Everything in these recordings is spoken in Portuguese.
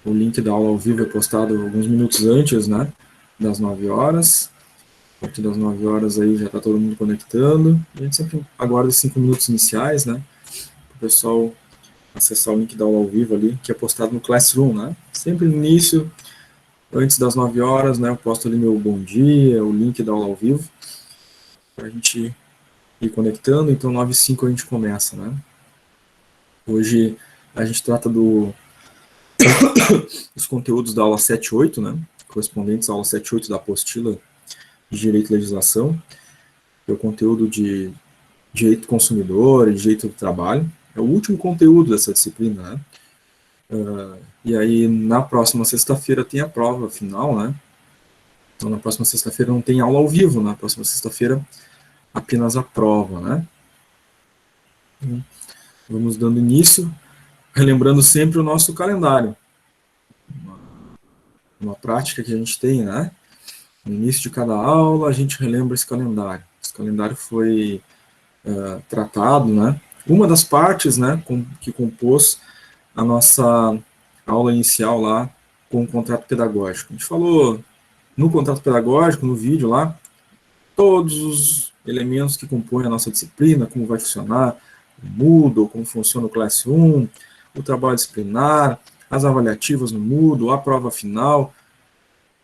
O link da aula ao vivo é postado alguns minutos antes, né, das 9 horas. A partir das 9 horas aí já está todo mundo conectando. A gente sempre aguarda os 5 minutos iniciais, né, para o pessoal acessar o link da aula ao vivo ali, que é postado no Classroom, né. Sempre no início, antes das 9 horas, né, eu posto ali meu bom dia, o link da aula ao vivo, para a gente ir conectando. Então, 9h05 a gente começa, né. Hoje a gente trata dos conteúdos da aula 7 e 8, né, correspondentes à aula 7 e 8 da apostila de Direito e Legislação, que é o conteúdo de Direito do Consumidor e Direito do Trabalho. É o último conteúdo dessa disciplina, né. E aí, na próxima sexta-feira tem a prova final, né. Então, na próxima sexta-feira não tem aula ao vivo, na próxima sexta-feira apenas a prova, né. Então, vamos dando início, relembrando sempre o nosso calendário. Uma prática que a gente tem, né. No início de cada aula, a gente relembra esse calendário. Esse calendário foi tratado, né. Uma das partes, né, que compôs a nossa aula inicial lá com o contrato pedagógico. A gente falou no contrato pedagógico, no vídeo lá, todos os elementos que compõem a nossa disciplina, como vai funcionar o Moodle, como funciona o Classroom, o trabalho disciplinar, as avaliativas no Moodle, a prova final,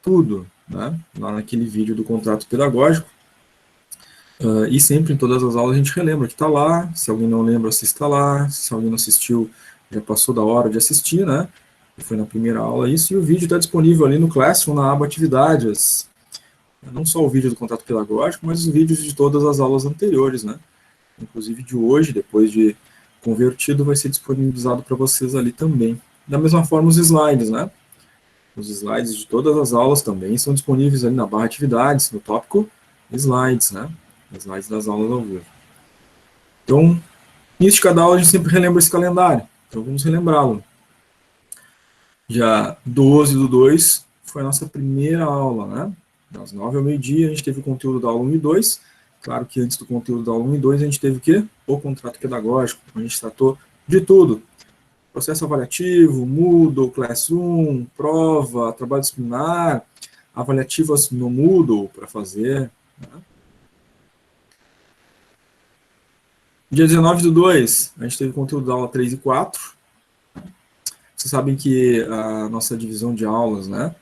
tudo, né, lá naquele vídeo do contrato pedagógico. E sempre em todas as aulas a gente relembra que está lá, se alguém não lembra, assista lá, se alguém não assistiu, já passou da hora de assistir, né, foi na primeira aula isso, e o vídeo está disponível ali no Classroom, na aba Atividades, não só o vídeo do contrato pedagógico, mas os vídeos de todas as aulas anteriores, né, inclusive de hoje, depois de convertido, vai ser disponibilizado para vocês ali também. Da mesma forma os slides, né, os slides de todas as aulas também são disponíveis ali na barra Atividades, no tópico Slides, né, slides das aulas ao vivo. Então, início de cada aula a gente sempre relembra esse calendário, então vamos relembrá-lo. Dia 12/2 foi a nossa primeira aula, né? Das 9 ao meio-dia a gente teve o conteúdo da aula 1 e 2, claro que antes do conteúdo da aula 1 e 2 a gente teve o quê? O contrato pedagógico, a gente tratou de tudo. Processo avaliativo, Moodle, Classroom, prova, trabalho disciplinar, avaliativas no Moodle para fazer, né? Dia 19/2, a gente teve conteúdo da aula 3 e 4. Vocês sabem que a nossa divisão de aulas, né?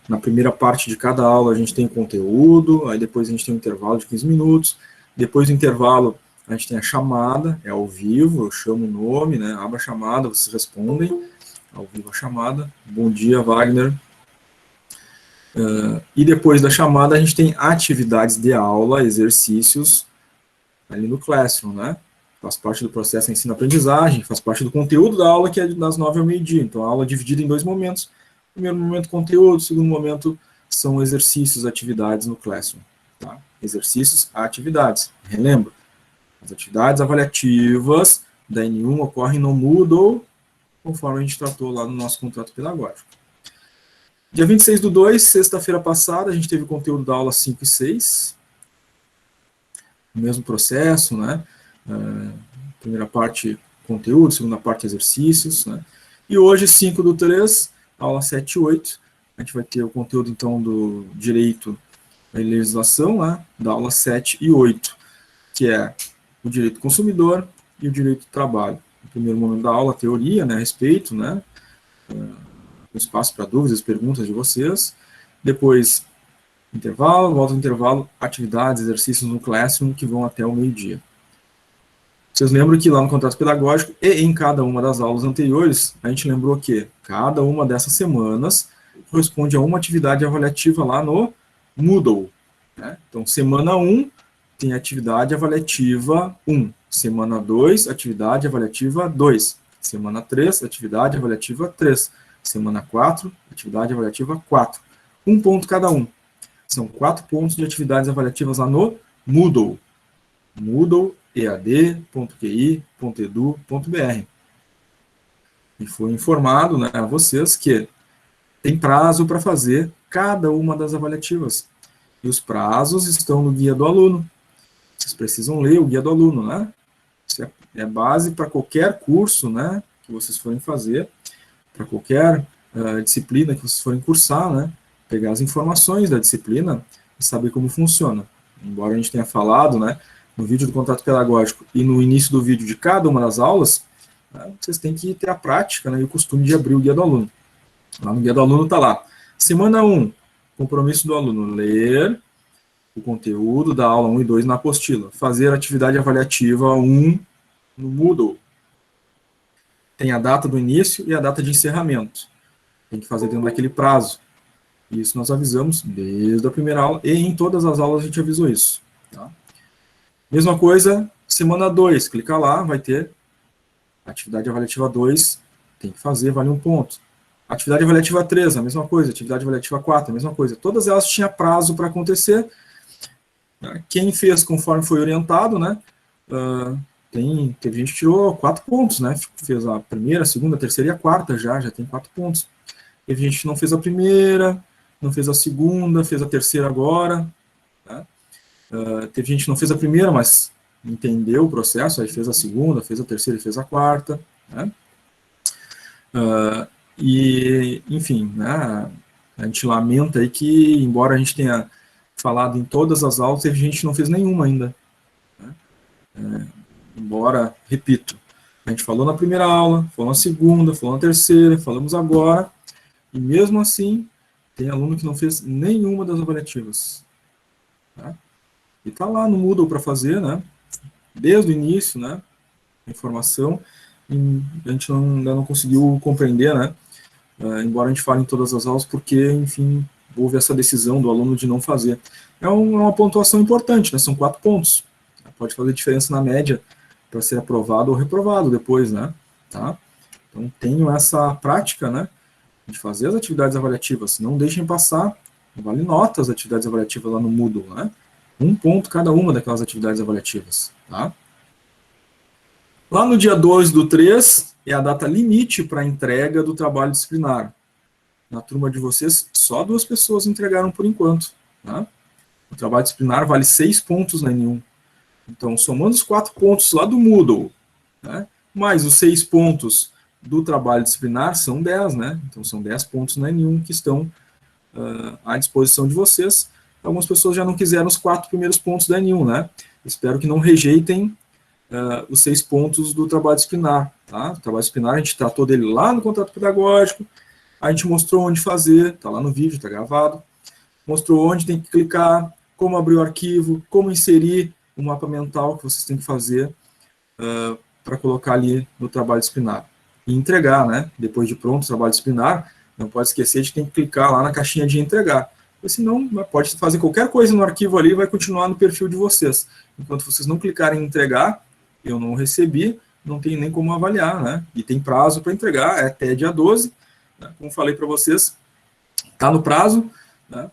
Na primeira parte de cada aula a gente tem conteúdo, aí depois a gente tem um intervalo de 15 minutos, depois do intervalo a gente tem a chamada, é ao vivo, eu chamo o nome, né? Abro a chamada, vocês respondem, ao vivo a chamada, bom dia, Wagner. E depois da chamada a gente tem atividades de aula, exercícios, ali no Classroom, né? Faz parte do processo ensino-aprendizagem, faz parte do conteúdo da aula, que é das 9 ao meio-dia. Então, a aula é dividida em 2 momentos. Primeiro momento, conteúdo. Segundo momento, são exercícios, atividades no Classroom. Tá? Exercícios, atividades. Relembro, as atividades avaliativas da N1 ocorrem no Moodle, conforme a gente tratou lá no nosso contrato pedagógico. Dia 26/2, sexta-feira passada, a gente teve o conteúdo da aula 5 e 6. O mesmo processo, né? Primeira parte, conteúdo, segunda parte, exercícios, né? E hoje, 5/3, aula 7 e 8, a gente vai ter o conteúdo, então, do direito e legislação, né? Da aula 7 e 8, que é o direito do consumidor e o direito do trabalho. No primeiro momento da aula, teoria, né, a respeito, né? Espaço para dúvidas, perguntas de vocês. Depois, intervalo, volta ao intervalo, atividades, exercícios no Classroom que vão até o meio-dia. Vocês lembram que lá no contrato pedagógico e em cada uma das aulas anteriores, a gente lembrou que cada uma dessas semanas corresponde a uma atividade avaliativa lá no Moodle, né? Então, semana 1 tem atividade avaliativa 1, semana 2, atividade avaliativa 2, semana 3, atividade avaliativa 3, semana 4, atividade avaliativa 4. Um ponto cada um. São 4 pontos de atividades avaliativas lá no Moodle. Moodle ead.qi.edu.br. E foi informado, né, a vocês que tem prazo para fazer cada uma das avaliativas. E os prazos estão no guia do aluno. Vocês precisam ler o guia do aluno, né? Isso é base para qualquer curso, né, que vocês forem fazer. para qualquer disciplina que vocês forem cursar, né? Pegar as informações da disciplina e saber como funciona. Embora a gente tenha falado, né, no vídeo do contrato pedagógico e no início do vídeo de cada uma das aulas, né, vocês têm que ter a prática, né, e o costume de abrir o guia do aluno. Lá no guia do aluno está lá. Semana 1, compromisso do aluno, ler o conteúdo da aula 1 e 2 na apostila. Fazer atividade avaliativa 1 no Moodle. Tem a data do início e a data de encerramento. Tem que fazer dentro daquele prazo. Isso nós avisamos desde a primeira aula, e em todas as aulas a gente avisou isso. Tá? Mesma coisa, semana 2, clica lá, vai ter atividade avaliativa 2, tem que fazer, vale 1 ponto. Atividade avaliativa 3, a mesma coisa. Atividade avaliativa 4, a mesma coisa. Todas elas tinham prazo para acontecer. Quem fez conforme foi orientado, né? Teve gente que tirou 4 pontos, né? Fez a primeira, a segunda, a terceira e a quarta já tem 4 pontos. Teve gente que não fez a primeira, não fez a segunda, fez a terceira agora. Né? Teve gente que não fez a primeira, mas entendeu o processo, aí fez a segunda, fez a terceira e fez a quarta. Né? E, enfim, né? A gente lamenta aí que, embora a gente tenha falado em todas as aulas, teve gente que não fez nenhuma ainda. Né? Embora, repito, a gente falou na primeira aula, falou na segunda, falou na terceira, falamos agora, e mesmo assim, tem aluno que não fez nenhuma das avaliativas. Tá? E está lá no Moodle para fazer, né? Desde o início, né? A informação, e a gente ainda não conseguiu compreender, né? Embora a gente fale em todas as aulas, porque, enfim, houve essa decisão do aluno de não fazer. É uma pontuação importante, né? São 4 pontos. Pode fazer diferença na média para ser aprovado ou reprovado depois, né? Tá? Então, tenham essa prática, né? De fazer as atividades avaliativas. Não deixem passar, vale nota as atividades avaliativas lá no Moodle, né? 1 ponto cada uma daquelas atividades avaliativas, tá? Lá no dia 2 do 3, é a data limite para a entrega do trabalho disciplinar. Na turma de vocês, só 2 pessoas entregaram por enquanto. Tá? O trabalho disciplinar vale 6 pontos na N1. Então, somando os 4 pontos lá do Moodle, né, mais os 6 pontos do trabalho disciplinar, são 10, né? Então, são 10 pontos na N1 que estão à disposição de vocês. Algumas pessoas já não quiseram os 4 primeiros pontos da N1, né? Espero que não rejeitem os 6 pontos do trabalho disciplinar. Tá? O trabalho disciplinar, a gente tratou dele lá no contrato pedagógico, a gente mostrou onde fazer, está lá no vídeo, está gravado, mostrou onde tem que clicar, como abrir o arquivo, como inserir o mapa mental que vocês têm que fazer para colocar ali no trabalho disciplinar. E entregar, né? Depois de pronto o trabalho disciplinar, não pode esquecer de ter que clicar lá na caixinha de entregar. Porque senão, pode fazer qualquer coisa no arquivo ali e vai continuar no perfil de vocês. Enquanto vocês não clicarem em entregar, eu não recebi, não tem nem como avaliar, né? E tem prazo para entregar, é até dia 12, né? Como falei para vocês, está no prazo, né?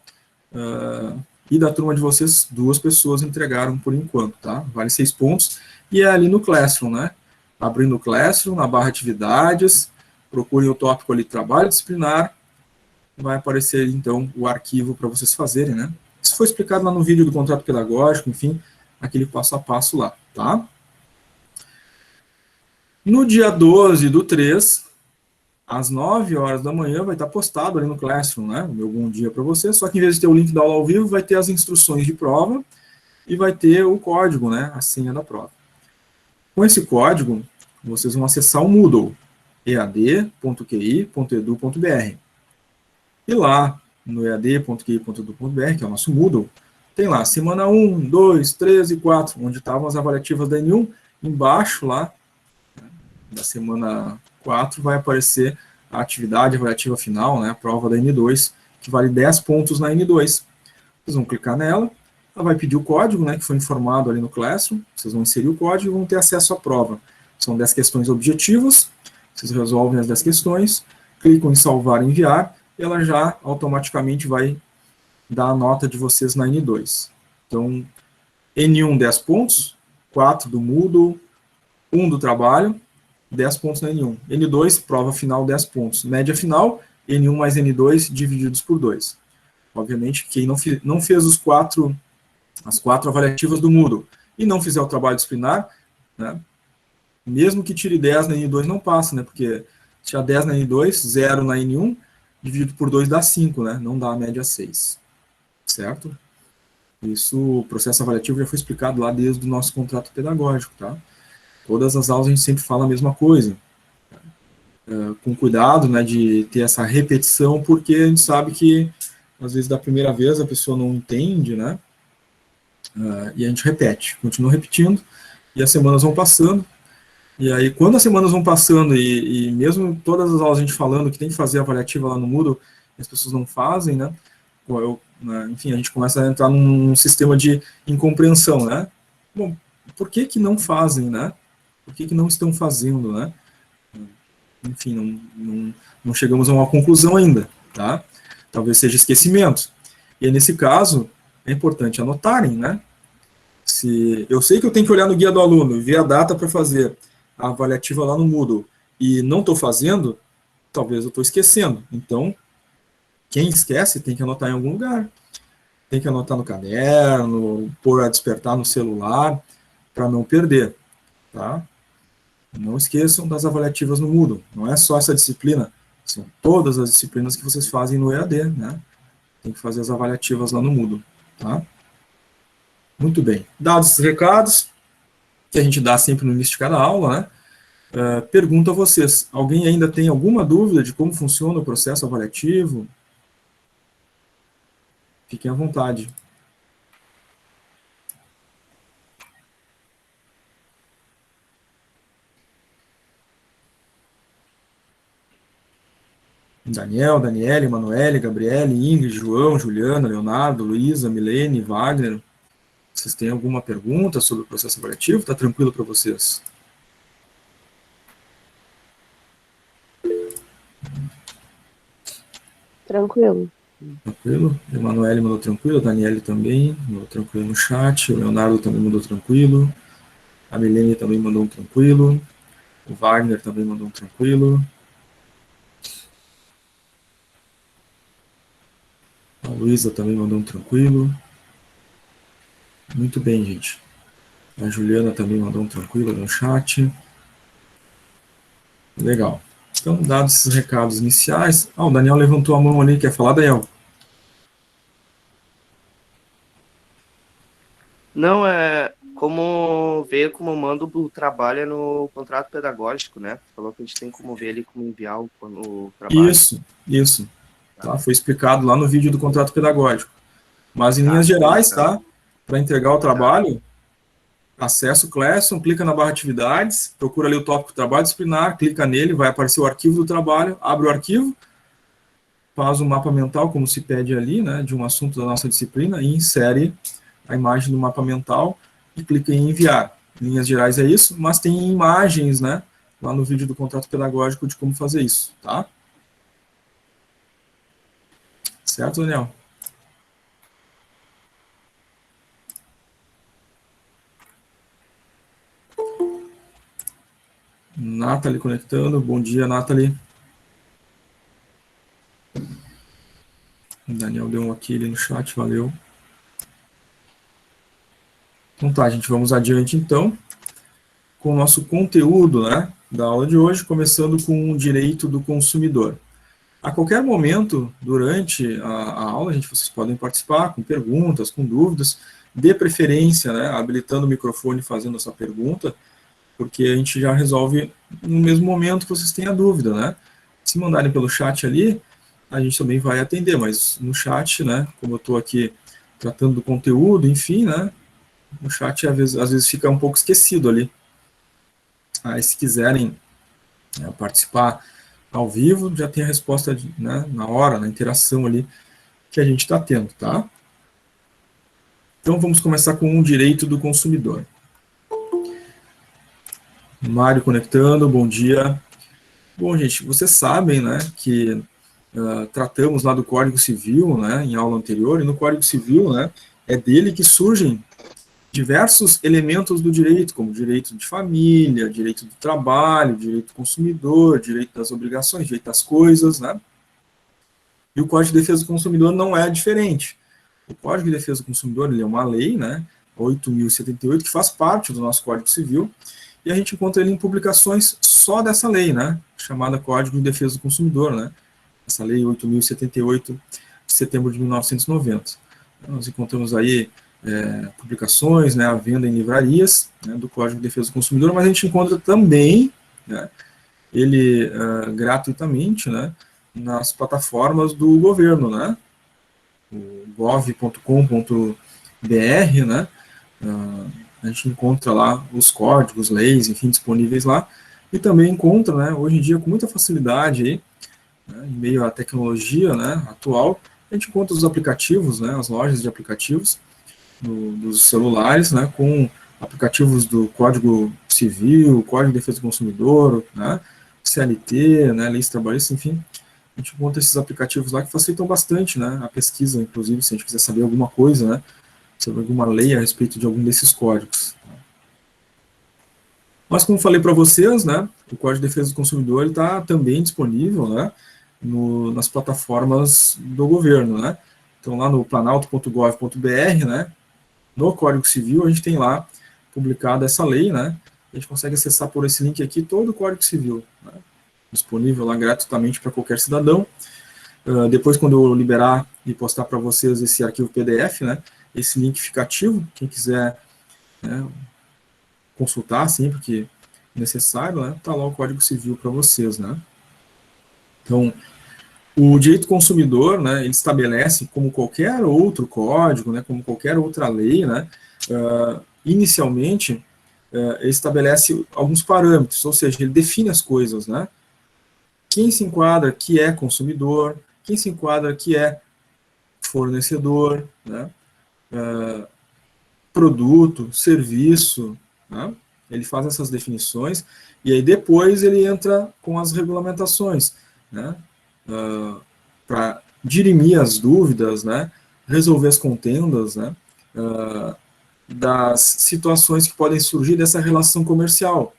E da turma de vocês, 2 pessoas entregaram por enquanto, tá? Vale 6 pontos, e é ali no Classroom, né? Abrindo o Classroom, na barra atividades, procurem o tópico ali, trabalho disciplinar, vai aparecer, então, o arquivo para vocês fazerem, né? Isso foi explicado lá no vídeo do contrato pedagógico, enfim, aquele passo a passo lá, tá? No dia 12 do 3, às 9 horas da manhã, vai estar postado ali no Classroom, né? O meu bom dia para vocês, só que em vez de ter o link da aula ao vivo, vai ter as instruções de prova e vai ter o código, né? A senha da prova. Com esse código, vocês vão acessar o Moodle, ead.qi.edu.br. E lá, no ead.qi.edu.br, que é o nosso Moodle, tem lá, semana 1, 2, 3 e 4, onde estavam as avaliativas da N1, embaixo lá, da semana 4, vai aparecer a atividade avaliativa final, né, a prova da N2, que vale 10 pontos na N2. Vocês vão clicar nela, ela vai pedir o código, né, que foi informado ali no Classroom, vocês vão inserir o código e vão ter acesso à prova. São 10 questões objetivas, vocês resolvem as 10 questões, clicam em salvar e enviar, e ela já automaticamente vai dar a nota de vocês na N2. Então, N1, 10 pontos, 4 do Moodle, 1 do trabalho, 10 pontos na N1. N2, prova final, 10 pontos. Média final, N1 mais N2 divididos por 2. Obviamente, quem não fez as 4 avaliativas do Moodle e não fizer o trabalho disciplinar, né, mesmo que tire 10 na N2 não passa, né, porque Se tiver 10 na N2, 0 na N1, dividido por 2 dá 5, né? Não dá a média 6. Certo? Isso, o processo avaliativo já foi explicado lá desde o nosso contrato pedagógico, tá? Todas as aulas a gente sempre fala a mesma coisa. Com cuidado, né, de ter essa repetição, porque a gente sabe que, às vezes, da primeira vez a pessoa não entende, né? E a gente repete, continua repetindo, e as semanas vão passando, e aí, quando as semanas vão passando, e mesmo todas as aulas a gente falando que tem que fazer avaliativa lá no Moodle, as pessoas não fazem, né? Enfim, a gente começa a entrar num sistema de incompreensão, né? Bom, por que que não fazem, né? Por que que não estão fazendo, né? Enfim, não chegamos a uma conclusão ainda, tá? Talvez seja esquecimento. E aí, nesse caso, é importante anotarem, né? Se eu sei que eu tenho que olhar no guia do aluno, ver a data para fazer a avaliativa lá no Moodle e não estou fazendo, talvez eu estou esquecendo. Então, quem esquece tem que anotar em algum lugar. Tem que anotar no caderno, pôr a despertar no celular, para não perder, tá? Não esqueçam das avaliativas no Moodle. Não é só essa disciplina, são todas as disciplinas que vocês fazem no EAD, né? Tem que fazer as avaliativas lá no Moodle, tá? Muito bem. Dados esses recados, que a gente dá sempre no início de cada aula, né? Pergunto a vocês, alguém ainda tem alguma dúvida de como funciona o processo avaliativo? Fiquem à vontade. Daniel, Daniele, Emanuele, Gabriele, Ingrid, João, Juliana, Leonardo, Luísa, Milene, Wagner. Vocês têm alguma pergunta sobre o processo avaliativo? Está tranquilo para vocês? Tranquilo. Tranquilo? Emanuele mandou tranquilo, a Daniele também mandou tranquilo no chat, o Leonardo também mandou tranquilo, a Milene também mandou um tranquilo, o Wagner também mandou um tranquilo, a Luísa também mandou um tranquilo. Muito bem, gente. A Juliana também mandou um tranquilo no chat. Legal. Então, dados esses recados iniciais... o Daniel levantou a mão ali, quer falar, Daniel? Não, como ver como manda o trabalho no contrato pedagógico, né? Falou que a gente tem como ver ali como enviar o trabalho. Isso. Tá? Foi explicado lá no vídeo do contrato pedagógico. Mas em linhas gerais, tá? Para entregar o trabalho, acessa o Classroom, clica na barra atividades, procura ali o tópico trabalho disciplinar, clica nele, vai aparecer o arquivo do trabalho, abre o arquivo, faz um mapa mental, como se pede ali, né, de um assunto da nossa disciplina, e insere a imagem do mapa mental e clica em enviar. Em linhas gerais é isso, mas tem imagens, né, lá no vídeo do contrato pedagógico de como fazer isso, tá? Certo, Daniel? Nathalie conectando. Bom dia, Nathalie. O Daniel deu um ok ali no chat, valeu. Então tá, gente, vamos adiante então com o nosso conteúdo, né, da aula de hoje, começando com o direito do consumidor. A qualquer momento, durante a aula, vocês podem participar com perguntas, com dúvidas, de preferência, né, habilitando o microfone e fazendo essa pergunta, porque a gente já resolve no mesmo momento que vocês têm a dúvida, né. Se mandarem pelo chat ali, a gente também vai atender, mas no chat, né, como eu estou aqui tratando do conteúdo, enfim, né, o chat às vezes fica um pouco esquecido ali. Aí, se quiserem participar ao vivo, já tem a resposta, né, na hora, na interação ali que a gente está tendo, tá? Então, vamos começar com o direito do consumidor. Mário conectando, bom dia. Bom, gente, vocês sabem, né, que tratamos lá do Código Civil, né, em aula anterior, e no Código Civil, né, é dele que surgem diversos elementos do direito, como direito de família, direito do trabalho, direito do consumidor, direito das obrigações, direito das coisas, né? E o Código de Defesa do Consumidor não é diferente. O Código de Defesa do Consumidor, ele é uma lei, né, 8.078, que faz parte do nosso Código Civil, e a gente encontra ele em publicações só dessa lei, né, chamada Código de Defesa do Consumidor, né? Essa lei 8.078 de setembro de 1990. Nós encontramos aí publicações, né, à venda em livrarias, né, do Código de Defesa do Consumidor, mas a gente encontra também, né, ele gratuitamente, né, nas plataformas do governo, né, o gov.com.br, né, a gente encontra lá os códigos, leis, enfim, disponíveis lá, e também encontra, né, hoje em dia, com muita facilidade, aí, né, em meio à tecnologia, né, atual, a gente encontra os aplicativos, né, as lojas de aplicativos dos celulares, né, com aplicativos do Código Civil, Código de Defesa do Consumidor, né, CLT, né, leis trabalhistas, enfim, a gente encontra esses aplicativos lá que facilitam bastante, né, a pesquisa, inclusive, se a gente quiser saber alguma coisa, né, sobre alguma lei a respeito de algum desses códigos. Mas, como falei para vocês, né, o Código de Defesa do Consumidor está também disponível, né, nas plataformas do governo, né. Então, lá no planalto.gov.br, né, no Código Civil, a gente tem lá publicada essa lei, né, a gente consegue acessar por esse link aqui todo o Código Civil, né, disponível lá gratuitamente para qualquer cidadão. Depois, quando eu liberar e postar para vocês esse arquivo PDF, né, esse link fica ativo, quem quiser, né, consultar sempre que necessário, né, tá lá o Código Civil para vocês, né. Então, o direito consumidor, né, ele estabelece, como qualquer outro código, né, como qualquer outra lei, né, inicialmente, ele estabelece alguns parâmetros, ou seja, ele define as coisas, né, quem se enquadra que é consumidor, quem se enquadra que é fornecedor, né, produto, serviço, né, ele faz essas definições, e aí depois ele entra com as regulamentações, né, para dirimir as dúvidas, né, resolver as contendas, né, das situações que podem surgir dessa relação comercial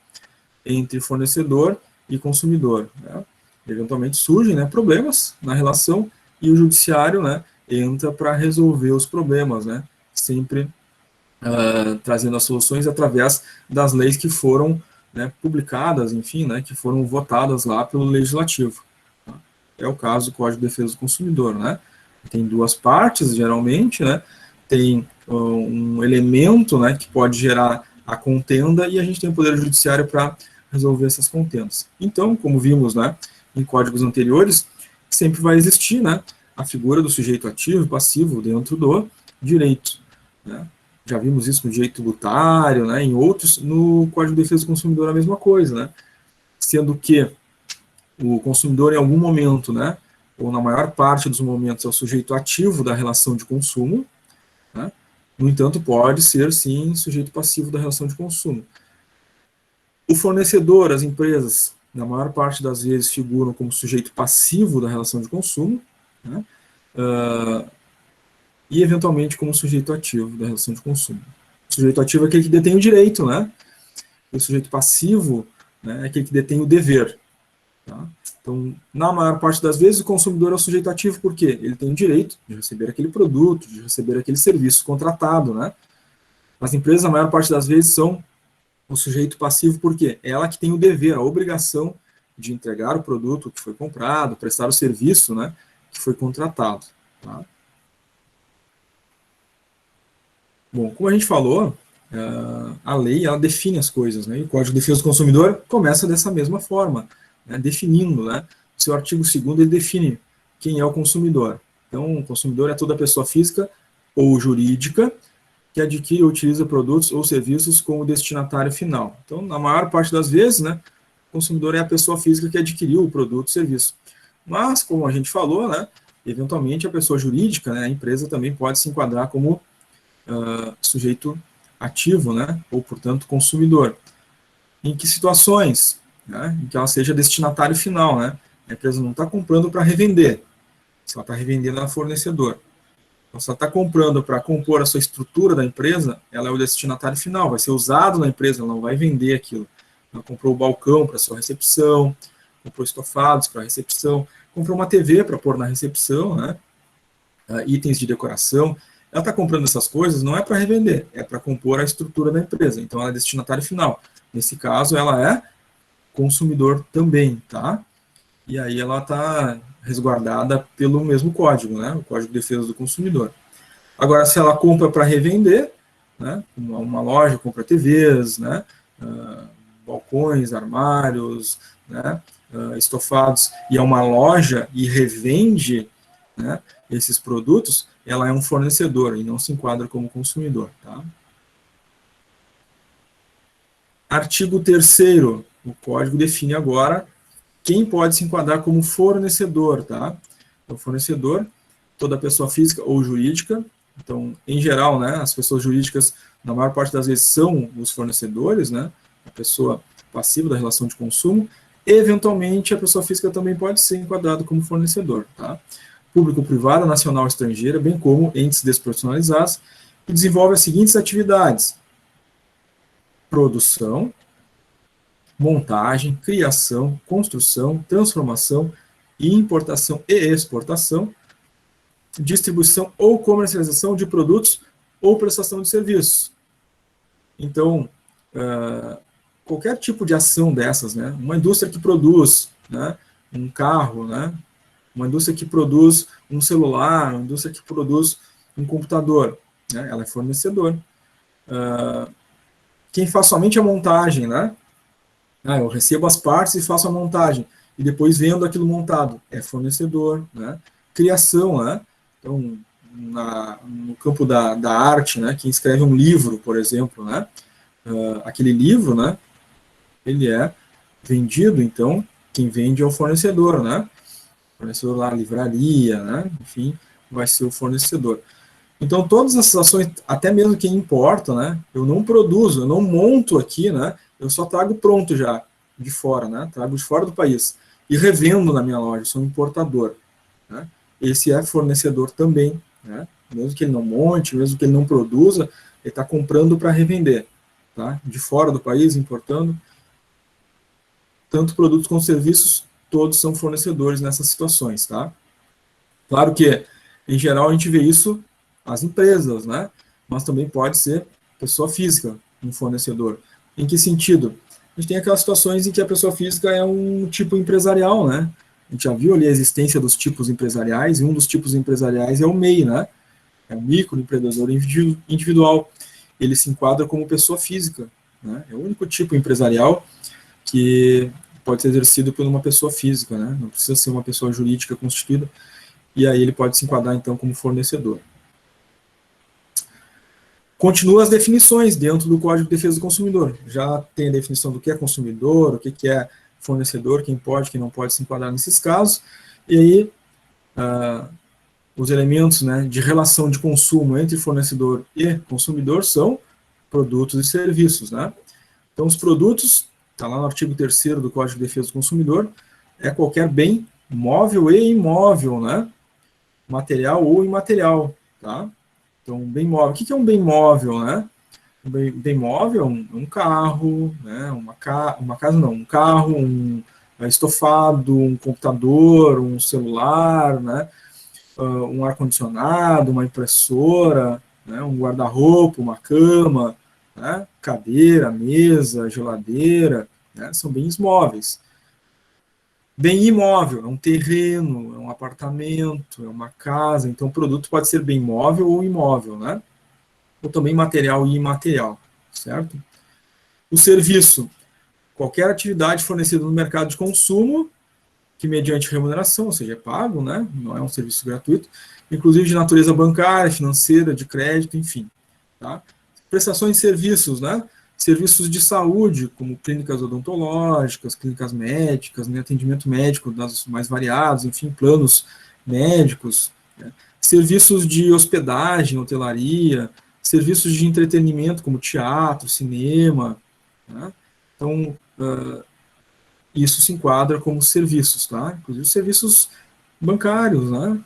entre fornecedor e consumidor, né. Eventualmente surgem, né, problemas na relação e o judiciário, né, entra para resolver os problemas, né, sempre trazendo as soluções através das leis que foram, né, publicadas, enfim, né, que foram votadas lá pelo Legislativo. Tá? É o caso do Código de Defesa do Consumidor, né? Tem duas partes, geralmente, né? Tem um elemento, né, que pode gerar a contenda e a gente tem o Poder Judiciário para resolver essas contendas. Então, como vimos, né, em códigos anteriores, sempre vai existir, né, a figura do sujeito ativo e passivo dentro do direito, né? Já vimos isso no direito tributário, né, em outros, no Código de Defesa do Consumidor a mesma coisa, né, sendo que o consumidor em algum momento, né, ou na maior parte dos momentos é o sujeito ativo da relação de consumo, né, no entanto pode ser sim sujeito passivo da relação de consumo. O fornecedor, as empresas, na maior parte das vezes figuram como sujeito passivo da relação de consumo, né, e, eventualmente, como sujeito ativo da relação de consumo. O sujeito ativo é aquele que detém o direito, né? E o sujeito passivo, né, é aquele que detém o dever. Tá? Então, na maior parte das vezes, o consumidor é o sujeito ativo porque ele tem o direito de receber aquele produto, de receber aquele serviço contratado, né? As empresas, na maior parte das vezes, são o sujeito passivo porque é ela que tem o dever, a obrigação de entregar o produto que foi comprado, prestar o serviço, né, que foi contratado. Tá? Bom, como a gente falou, a lei ela define as coisas, né? E o Código de Defesa do Consumidor começa dessa mesma forma, né? Definindo, né? O seu artigo 2º ele define quem é o consumidor. Então, o consumidor é toda pessoa física ou jurídica que adquire ou utiliza produtos ou serviços como destinatário final. Então, na maior parte das vezes, né, o consumidor é a pessoa física que adquiriu o produto ou serviço. Mas, como a gente falou, né, eventualmente a pessoa jurídica, né, a empresa também pode se enquadrar como sujeito ativo, né, ou, portanto, consumidor. Em que situações? Né, em que ela seja destinatário final, né? A empresa não está comprando para revender, se ela está revendendo a fornecedor. Então, se ela está comprando para compor a sua estrutura da empresa, ela é o destinatário final, vai ser usado na empresa, ela não vai vender aquilo. Ela comprou o balcão para sua recepção, comprou estofados para recepção, comprou uma TV para pôr na recepção, né? Itens de decoração. Ela está comprando essas coisas não é para revender, é para compor a estrutura da empresa. Então, ela é destinatário final. Nesse caso, ela é consumidor também, tá? E aí ela está resguardada pelo mesmo código, né? O Código de Defesa do Consumidor. Agora, se ela compra para revender, né? Uma loja compra TVs, né? Balcões, armários, né? Estofados, e é uma loja e revende, né, esses produtos, ela é um fornecedor e não se enquadra como consumidor, tá? Artigo 3º, o código define agora quem pode se enquadrar como fornecedor, tá? Então, fornecedor, toda pessoa física ou jurídica. Então, em geral, né, as pessoas jurídicas, na maior parte das vezes, são os fornecedores, né? A pessoa passiva da relação de consumo. Eventualmente, a pessoa física também pode ser enquadrada como fornecedor, tá? Público, privado, nacional, estrangeira, bem como entes desprofissionalizados, que desenvolve as seguintes atividades: produção, montagem, criação, construção, transformação, importação e exportação, distribuição ou comercialização de produtos ou prestação de serviços. Então, qualquer tipo de ação dessas, né? Uma indústria que produz, né, um carro, né? Uma indústria que produz um celular, uma indústria que produz um computador, né? Ela é fornecedor. Quem faz somente a montagem, né? Eu recebo as partes e faço a montagem, e depois vendo aquilo montado, é fornecedor, né? Criação, né? Então, no campo da arte, né? Quem escreve um livro, por exemplo, né? Aquele livro, né? Ele é vendido, então, quem vende é o fornecedor, né? O fornecedor lá, livraria, né? Enfim, vai ser o fornecedor. Então, todas essas ações, até mesmo quem importa, né? Eu não produzo, eu não monto aqui, né? Eu só trago pronto já, de fora, né? Trago de fora do país. E revendo na minha loja, sou um importador, né? Esse é fornecedor também, né? Mesmo que ele não monte, mesmo que ele não produza, ele está comprando para revender, tá? De fora do país, importando. Tanto produtos como serviços, todos são fornecedores nessas situações, tá? Claro que, em geral, a gente vê isso as empresas, né? Mas também pode ser pessoa física, um fornecedor. Em que sentido? A gente tem aquelas situações em que a pessoa física é um tipo empresarial, né? A gente já viu ali a existência dos tipos empresariais, e um dos tipos empresariais é o MEI, né? É o microempreendedor individual. Ele se enquadra como pessoa física, né? É o único tipo empresarial que pode ser exercido por uma pessoa física, né? Não precisa ser uma pessoa jurídica constituída, e aí ele pode se enquadrar, então, como fornecedor. Continua as definições dentro do Código de Defesa do Consumidor. Já tem a definição do que é consumidor, o que é fornecedor, quem pode, quem não pode se enquadrar nesses casos. E aí, os elementos, né, de relação de consumo entre fornecedor e consumidor são produtos e serviços, né? Então, os produtos, está lá no artigo 3º do Código de Defesa do Consumidor, é qualquer bem móvel e imóvel, né? Material ou imaterial, tá? Então, bem móvel. O que é um bem móvel, né? Um bem móvel é um carro, né? Uma casa não, um carro, um estofado, um computador, um celular, né? Um ar-condicionado, uma impressora, né? Um guarda-roupa, uma cama, né? Cadeira, mesa, geladeira, né? São bens móveis. Bem imóvel, é um terreno, é um apartamento, é uma casa. Então, o produto pode ser bem móvel ou imóvel, né? Ou também material e imaterial, certo? O serviço, qualquer atividade fornecida no mercado de consumo, que mediante remuneração, ou seja, é pago, né? Não é um serviço gratuito, inclusive de natureza bancária, financeira, de crédito, enfim, tá? Prestações de serviços, né? Serviços de saúde, como clínicas odontológicas, clínicas médicas, né, atendimento médico das mais variados, enfim, planos médicos, né, serviços de hospedagem, hotelaria, serviços de entretenimento, como teatro, cinema, né. Então, isso se enquadra como serviços, tá? Inclusive serviços bancários, né?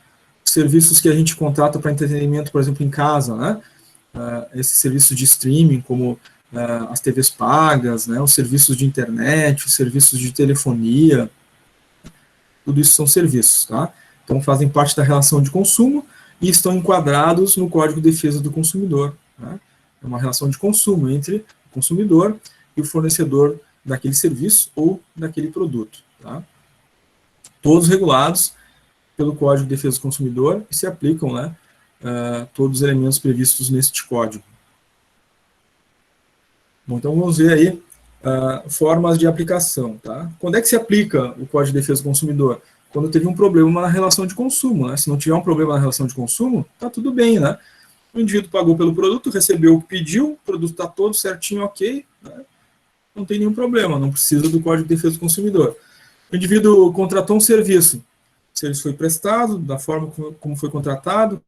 Serviços que a gente contrata para entretenimento, por exemplo, em casa, né? Esses serviços de streaming, como as TVs pagas, né, os serviços de internet, os serviços de telefonia, tudo isso são serviços, tá? Então fazem parte da relação de consumo e estão enquadrados no Código de Defesa do Consumidor, né? É uma relação de consumo entre o consumidor e o fornecedor daquele serviço ou daquele produto. Tá? Todos regulados pelo Código de Defesa do Consumidor e se aplicam, né, todos os elementos previstos neste código. Bom, então vamos ver aí formas de aplicação. Tá? Quando é que se aplica o Código de Defesa do Consumidor? Quando teve um problema na relação de consumo. Né? Se não tiver um problema na relação de consumo, está tudo bem. Né? O indivíduo pagou pelo produto, recebeu o que pediu, o produto está todo certinho, ok, né? Não tem nenhum problema, não precisa do Código de Defesa do Consumidor. O indivíduo contratou um serviço foi prestado, da forma como foi contratado,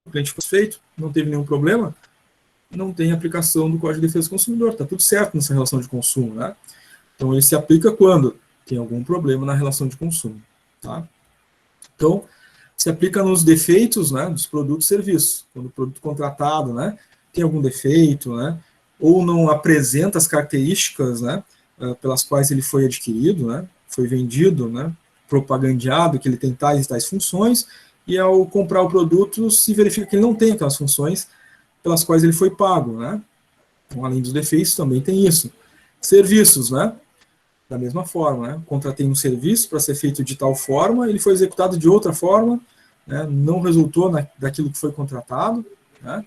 o cliente foi feito, não teve nenhum problema, não tem aplicação do Código de Defesa do Consumidor, está tudo certo nessa relação de consumo. Né? Então, ele se aplica quando tem algum problema na relação de consumo. Tá? Então, se aplica nos defeitos, né, dos produtos e serviços. Quando o produto contratado, né, tem algum defeito, né, ou não apresenta as características, né, pelas quais ele foi adquirido, né, foi vendido, né, propagandeado que ele tem tais e tais funções, e ao comprar o produto se verifica que ele não tem aquelas funções pelas quais ele foi pago. Né. Então, além dos defeitos, também tem isso. Serviços, né, da mesma forma, né? Contratei um serviço para ser feito de tal forma, ele foi executado de outra forma, né? Não resultou daquilo que foi contratado, né?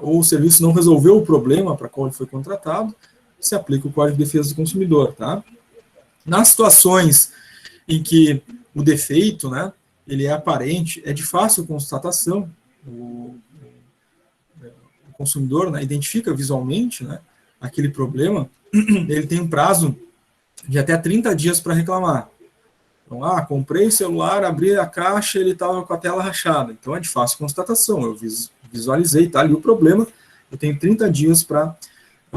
Ou o serviço não resolveu o problema para qual ele foi contratado, se aplica o Código de Defesa do Consumidor. Tá? Nas situações em que o defeito, né, ele é aparente, é de fácil constatação, o consumidor, né, identifica visualmente, né, aquele problema, ele tem um prazo de até 30 dias para reclamar. Então, comprei o celular, abri a caixa, ele estava com a tela rachada. Então, é de fácil constatação. Eu visualizei, tá ali o problema, eu tenho 30 dias para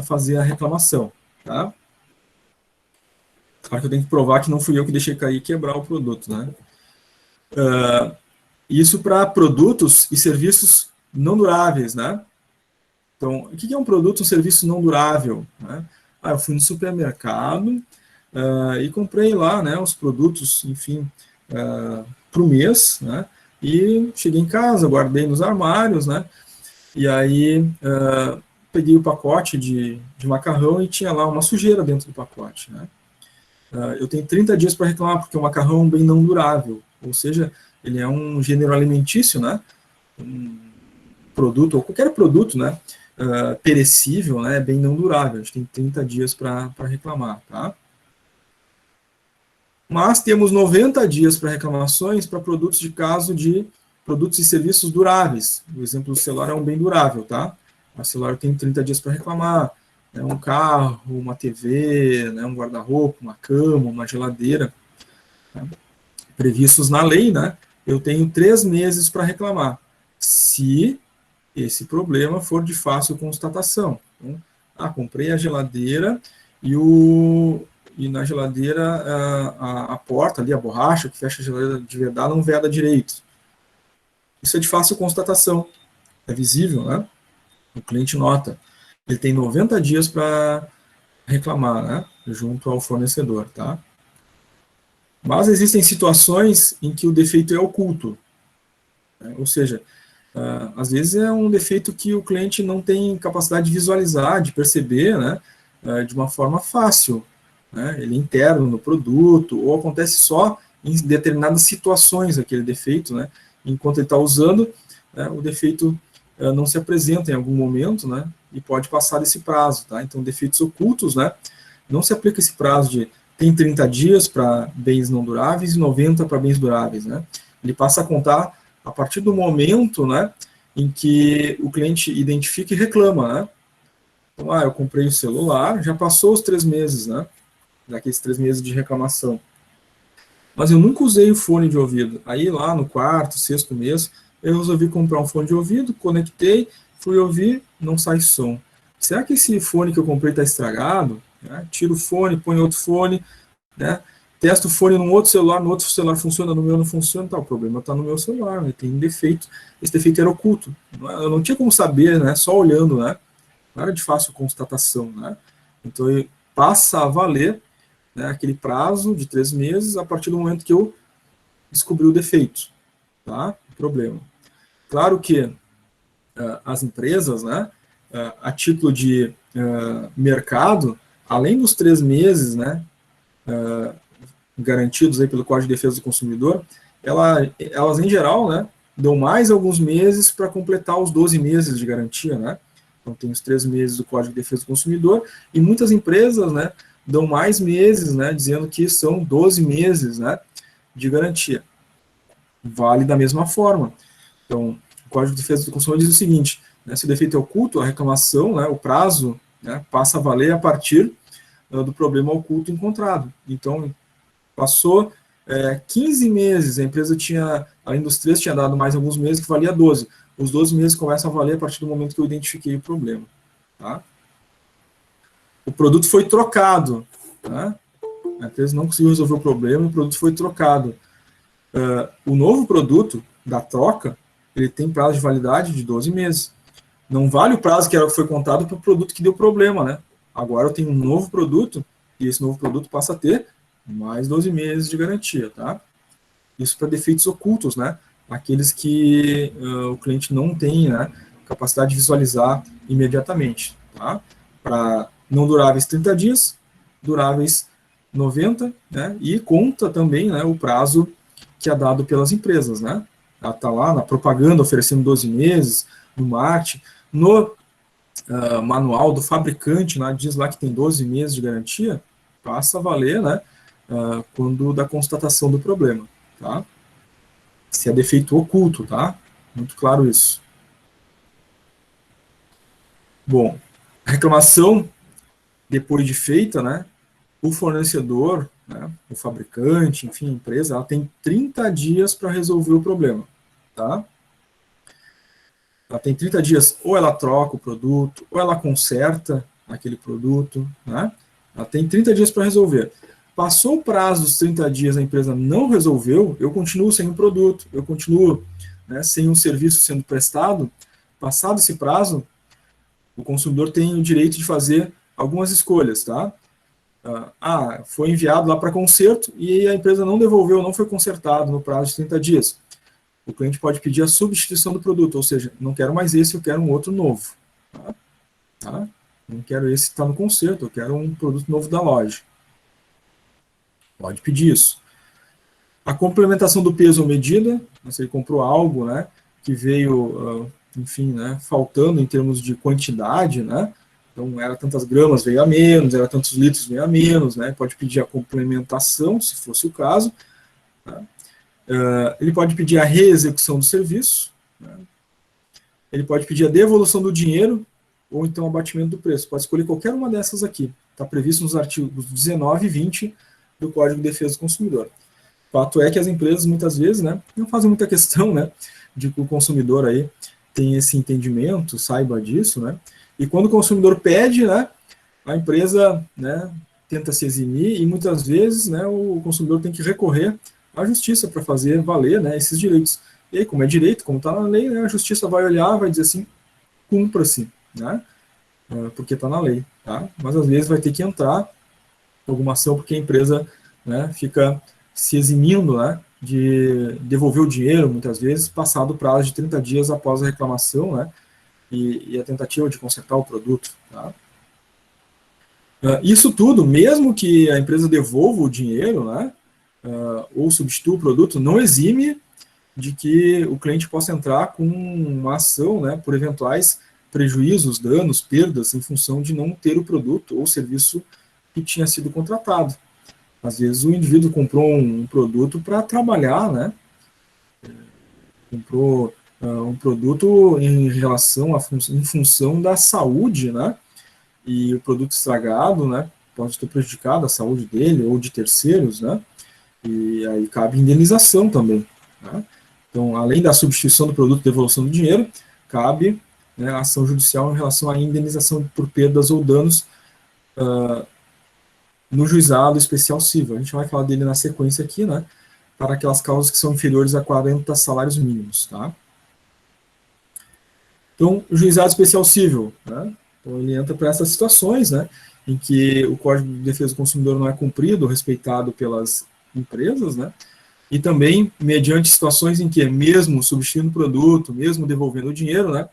fazer a reclamação. Tá? Claro que eu tenho que provar que não fui eu que deixei cair e quebrar o produto. Né? Isso para produtos e serviços não duráveis. Né? Então, o que é um produto ou serviço não durável? Né? Eu fui no supermercado, e comprei lá, né, os produtos, enfim, para o mês, né, e cheguei em casa, guardei nos armários, né, e aí peguei o pacote de macarrão e tinha lá uma sujeira dentro do pacote. Né. Eu tenho 30 dias para reclamar, porque o macarrão é um bem não durável, ou seja, ele é um gênero alimentício, né, um produto, ou qualquer produto, né, perecível, né, bem não durável. A gente tem 30 dias para reclamar, tá? Mas temos 90 dias para reclamações para produtos de caso de produtos e serviços duráveis. O exemplo do celular é um bem durável, tá? O celular tem 30 dias para reclamar, né? Um carro, uma TV, né? Um guarda-roupa, uma cama, uma geladeira, né? Previstos na lei, né? Eu tenho 3 meses para reclamar, se esse problema for de fácil constatação. Então, comprei a geladeira e na geladeira a porta ali, a borracha que fecha a geladeira de verdade não veda direito. Isso é de fácil constatação, é visível, né? O cliente nota. Ele tem 90 dias para reclamar, né? Junto ao fornecedor, tá? Mas existem situações em que o defeito é oculto, né? Ou seja, às vezes é um defeito que o cliente não tem capacidade de visualizar, de perceber, né? De uma forma fácil. Né, ele é interno no produto, ou acontece só em determinadas situações aquele defeito, né, enquanto ele está usando, né, o defeito não se apresenta em algum momento, né, e pode passar desse prazo. Tá? Então, defeitos ocultos, né, não se aplica esse prazo de tem 30 dias para bens não duráveis e 90 para bens duráveis. Né? Ele passa a contar a partir do momento, né, em que o cliente identifica e reclama. Né? Então, eu comprei o celular, já passou os 3 meses, né, daqueles 3 meses de reclamação. Mas eu nunca usei o fone de ouvido. Aí lá no 4º, 6º mês, eu resolvi comprar um fone de ouvido, conectei, fui ouvir, não sai som. Será que esse fone que eu comprei está estragado? Né? Tiro o fone, ponho outro fone, né? Testo o fone num outro celular, no outro celular funciona, no meu não funciona, tá, o problema está no meu celular, né? Tem um defeito. Esse defeito era oculto. Eu não tinha como saber, né? Só olhando, né? Não era de fácil constatação, né? Então, passa a valer, né, aquele prazo de 3 meses a partir do momento que eu descobri o defeito, tá? O problema. Claro que as empresas, né, a título de mercado, além dos 3 meses, né, garantidos aí pelo Código de Defesa do Consumidor, elas em geral, né, dão mais alguns meses para completar os 12 meses de garantia, né? Então tem os 3 meses do Código de Defesa do Consumidor, e muitas empresas, né, dão mais meses, né, dizendo que são 12 meses, né, de garantia. Vale da mesma forma. Então, o Código de Defesa do Consumidor diz o seguinte, né, se o defeito é oculto, a reclamação, né, o prazo, né, passa a valer a partir do problema oculto encontrado. Então, passou 15 meses, a empresa tinha, além dos 3, tinha dado mais alguns meses, que valia 12. Os 12 meses começam a valer a partir do momento que eu identifiquei o problema. Tá? O produto foi trocado. Tá? A empresa não conseguiu resolver o problema, o produto foi trocado. O novo produto da troca, ele tem prazo de validade de 12 meses. Não vale o prazo que foi contado para o produto que deu problema, né? Agora eu tenho um novo produto, e esse novo produto passa a ter mais 12 meses de garantia, tá? Isso para defeitos ocultos, né? Aqueles que o cliente não tem, né, capacidade de visualizar imediatamente, tá? Para não duráveis 30 dias, duráveis 90, né? E conta também, né, o prazo que é dado pelas empresas, né? Ela está lá na propaganda oferecendo 12 meses, no marketing, no manual do fabricante, né, diz lá que tem 12 meses de garantia, passa a valer, né, quando da constatação do problema, tá? Se é defeito oculto, tá? Muito claro isso. Bom, a reclamação, depois de feita, né, o fornecedor, né, o fabricante, enfim, a empresa, ela tem 30 dias para resolver o problema, tá? Ela tem 30 dias, ou ela troca o produto, ou ela conserta aquele produto, né? Ela tem 30 dias para resolver. Passou o prazo dos 30 dias, a empresa não resolveu, eu continuo sem o produto, eu continuo, né, sem o serviço sendo prestado. Passado esse prazo, o consumidor tem o direito de fazer algumas escolhas, tá? Foi enviado lá para conserto e a empresa não devolveu, não foi consertado no prazo de 30 dias. O cliente pode pedir a substituição do produto, ou seja, não quero mais esse, eu quero um outro novo. Tá? Não quero esse que está no conserto, eu quero um produto novo da loja. Pode pedir isso. A complementação do peso ou medida, se ele comprou algo, né, que veio, enfim, né, faltando em termos de quantidade, né, então era tantas gramas, veio a menos, era tantos litros, veio a menos, né, pode pedir a complementação, se fosse o caso. Tá? Ele pode pedir a reexecução do serviço, né? Ele pode pedir a devolução do dinheiro, ou então o abatimento do preço. Pode escolher qualquer uma dessas aqui. Está previsto nos artigos 19 e 20 do Código de Defesa do Consumidor. O fato é que as empresas, muitas vezes, né, não fazem muita questão, né, de que o consumidor aí tem esse entendimento, saiba disso, né, e quando o consumidor pede, né, a empresa, né, tenta se eximir e muitas vezes, né, o consumidor tem que recorrer à justiça para fazer valer, né, esses direitos. E aí, como é direito, como está na lei, né, a justiça vai olhar, vai dizer assim, cumpra-se, né, porque está na lei, tá? Mas às vezes vai ter que entrar alguma ação porque a empresa, né, fica se eximindo, né, de devolver o dinheiro, muitas vezes, passado o prazo de 30 dias após a reclamação, né, e a tentativa de consertar o produto, tá? Isso tudo, mesmo que a empresa devolva o dinheiro, né, ou substitua o produto, não exime de que o cliente possa entrar com uma ação, né, por eventuais prejuízos, danos, perdas, em função de não ter o produto ou serviço que tinha sido contratado. Às vezes o indivíduo comprou um produto para trabalhar, né, comprou um produto em relação em função da saúde, né, e o produto estragado, né, pode ter prejudicado a saúde dele ou de terceiros, né, e aí cabe indenização também, né? Então, além da substituição do produto e devolução do dinheiro, cabe, né, a ação judicial em relação à indenização por perdas ou danos no juizado especial civil. A gente vai falar dele na sequência aqui, né, para aquelas causas que são inferiores a 40 salários mínimos, tá? Então, o juizado especial civil, né, então ele entra para essas situações, né, em que o Código de Defesa do Consumidor não é cumprido ou respeitado pelas empresas, né, e também mediante situações em que, mesmo substituindo o produto, mesmo devolvendo o dinheiro, né,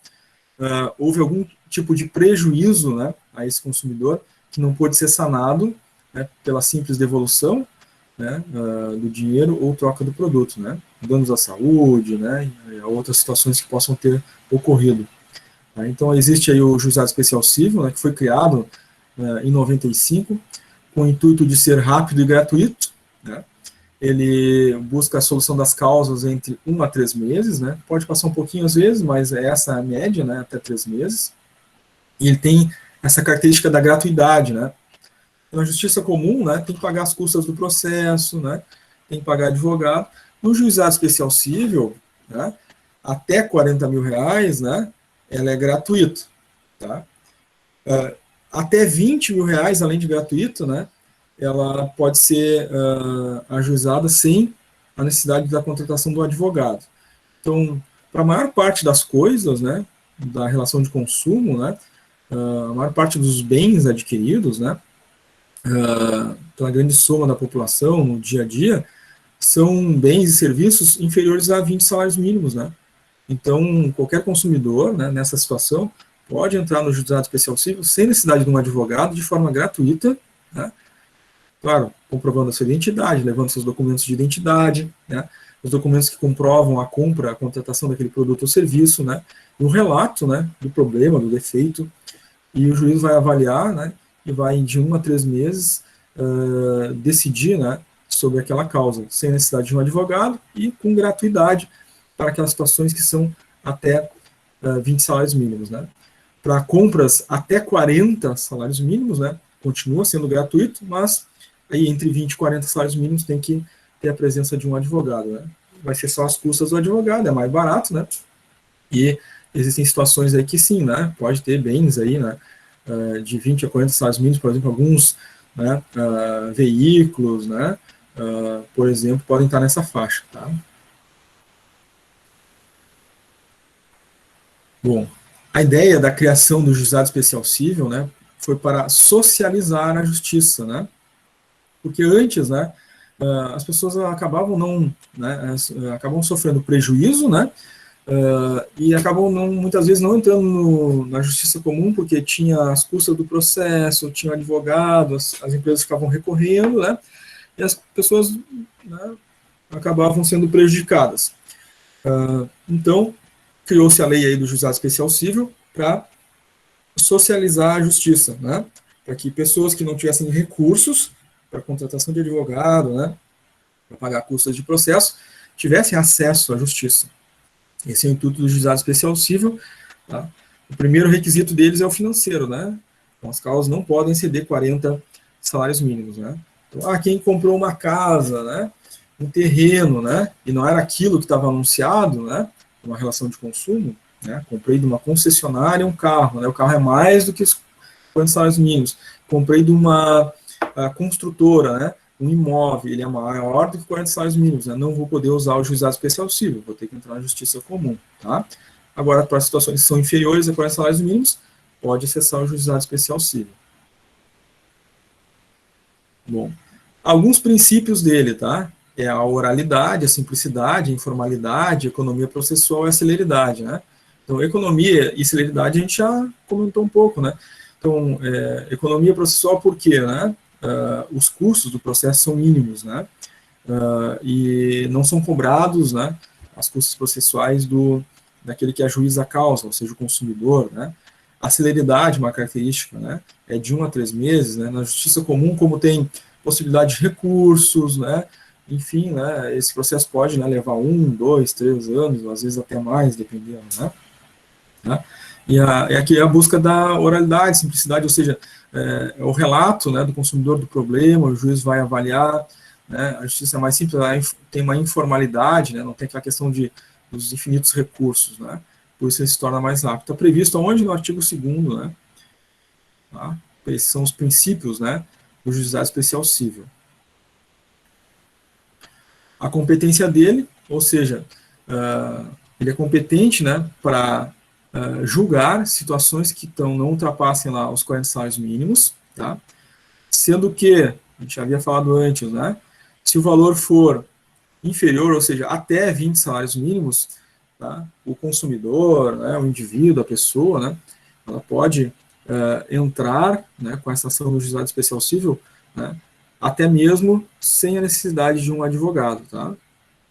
houve algum tipo de prejuízo, né, a esse consumidor, que não pôde ser sanado, né, pela simples devolução, né, do dinheiro ou troca do produto, né, danos à saúde, né, e outras situações que possam ter ocorrido. Tá? Então, existe aí o Juizado Especial Civil, né, que foi criado em 95, com o intuito de ser rápido e gratuito, né. Ele busca a solução das causas entre 1 a 3 meses, né, pode passar um pouquinho às vezes, mas essa é a média, né, até 3 meses, e ele tem essa característica da gratuidade, né. Na justiça comum, né, tem que pagar as custas do processo, né, tem que pagar advogado. No juizado especial civil, né, até 40 mil reais, né, ela é gratuita, tá? Até 20 mil reais, além de gratuito, né, ela pode ser ajuizada sem a necessidade da contratação do advogado. Então, para a maior parte das coisas, né, da relação de consumo, né, a maior parte dos bens adquiridos, né, pela grande soma da população no dia a dia, são bens e serviços inferiores a 20 salários mínimos, né? Então, qualquer consumidor, né, nessa situação, pode entrar no juizado especial civil sem necessidade de um advogado, de forma gratuita, né? Claro, comprovando a sua identidade, levando seus documentos de identidade, né, os documentos que comprovam a compra, a contratação daquele produto ou serviço, né, e um relato, né, do problema, do defeito, e o juiz vai avaliar, né, e vai de 1 a 3 meses decidir, né, sobre aquela causa, sem necessidade de um advogado e com gratuidade para aquelas situações que são até 20 salários mínimos, né. Para compras até 40 salários mínimos, né, continua sendo gratuito, mas aí entre 20 e 40 salários mínimos tem que ter a presença de um advogado, né. Vai ser só as custas do advogado, é mais barato, né, e existem situações aí que sim, né, pode ter bens aí, né, de 20 a 40 salários mínimos, por exemplo, alguns, né, veículos, né, por exemplo, podem estar nessa faixa, tá. Bom, a ideia da criação do juizado especial civil, né, foi para socializar a justiça, né, porque antes, né, as pessoas acabavam não, né, acabam sofrendo prejuízo, né, e acabam não, muitas vezes não entrando na justiça comum porque tinha as custas do processo, tinha advogado, as empresas ficavam recorrendo, né, e as pessoas, né, acabavam sendo prejudicadas. Então, criou-se a lei aí do juizado especial civil para socializar a justiça, né, para que pessoas que não tivessem recursos para contratação de advogado, né, para pagar custas de processo, tivessem acesso à justiça. Esse é o intuito do juizado especial civil. Tá? O primeiro requisito deles é o financeiro, né? Então, as causas não podem exceder 40 salários mínimos, né? Então, quem comprou uma casa, né, um terreno, né, e não era aquilo que estava anunciado, né, uma relação de consumo, né, comprei de uma concessionária um carro, né, o carro é mais do que os 40 salários mínimos, comprei de uma construtora, né, um imóvel, ele é maior do que 40 salários mínimos, né, não vou poder usar o juizado especial civil, vou ter que entrar na justiça comum, tá? Agora, para situações que são inferiores a 40 salários mínimos, pode acessar o juizado especial civil. Bom, alguns princípios dele, tá? É a oralidade, a simplicidade, a informalidade, a economia processual e a celeridade, né? Então, economia e celeridade a gente já comentou um pouco, né? Então, economia processual por quê, né? Os custos do processo são mínimos, né? E não são cobrados, né, as custas processuais daquele que ajuiza a causa, ou seja, o consumidor, né? A celeridade, uma característica, né, é de 1 a 3 meses, né? Na justiça comum, como tem possibilidade de recursos, né? Enfim, né, esse processo pode, né, levar 1, 2, 3 anos, às vezes até mais, dependendo, né? E aqui é a busca da oralidade, simplicidade, ou seja, é o relato, né, do consumidor do problema, o juiz vai avaliar, né, a justiça é mais simples, tem uma informalidade, né, não tem aquela questão dos infinitos recursos, né, por isso ele se torna mais rápido. Está previsto aonde? No artigo 2º, né, tá? Esses são os princípios, né, do juizado especial civil. A competência dele, ou seja, ele é competente, né, para julgar situações que não ultrapassem lá os 40 salários mínimos, tá? Sendo que, a gente já havia falado antes, né, se o valor for inferior, ou seja, até 20 salários mínimos, tá, o consumidor, né, o indivíduo, a pessoa, né, ela pode entrar, né, com essa ação no juizado especial civil, né, até mesmo sem a necessidade de um advogado, tá?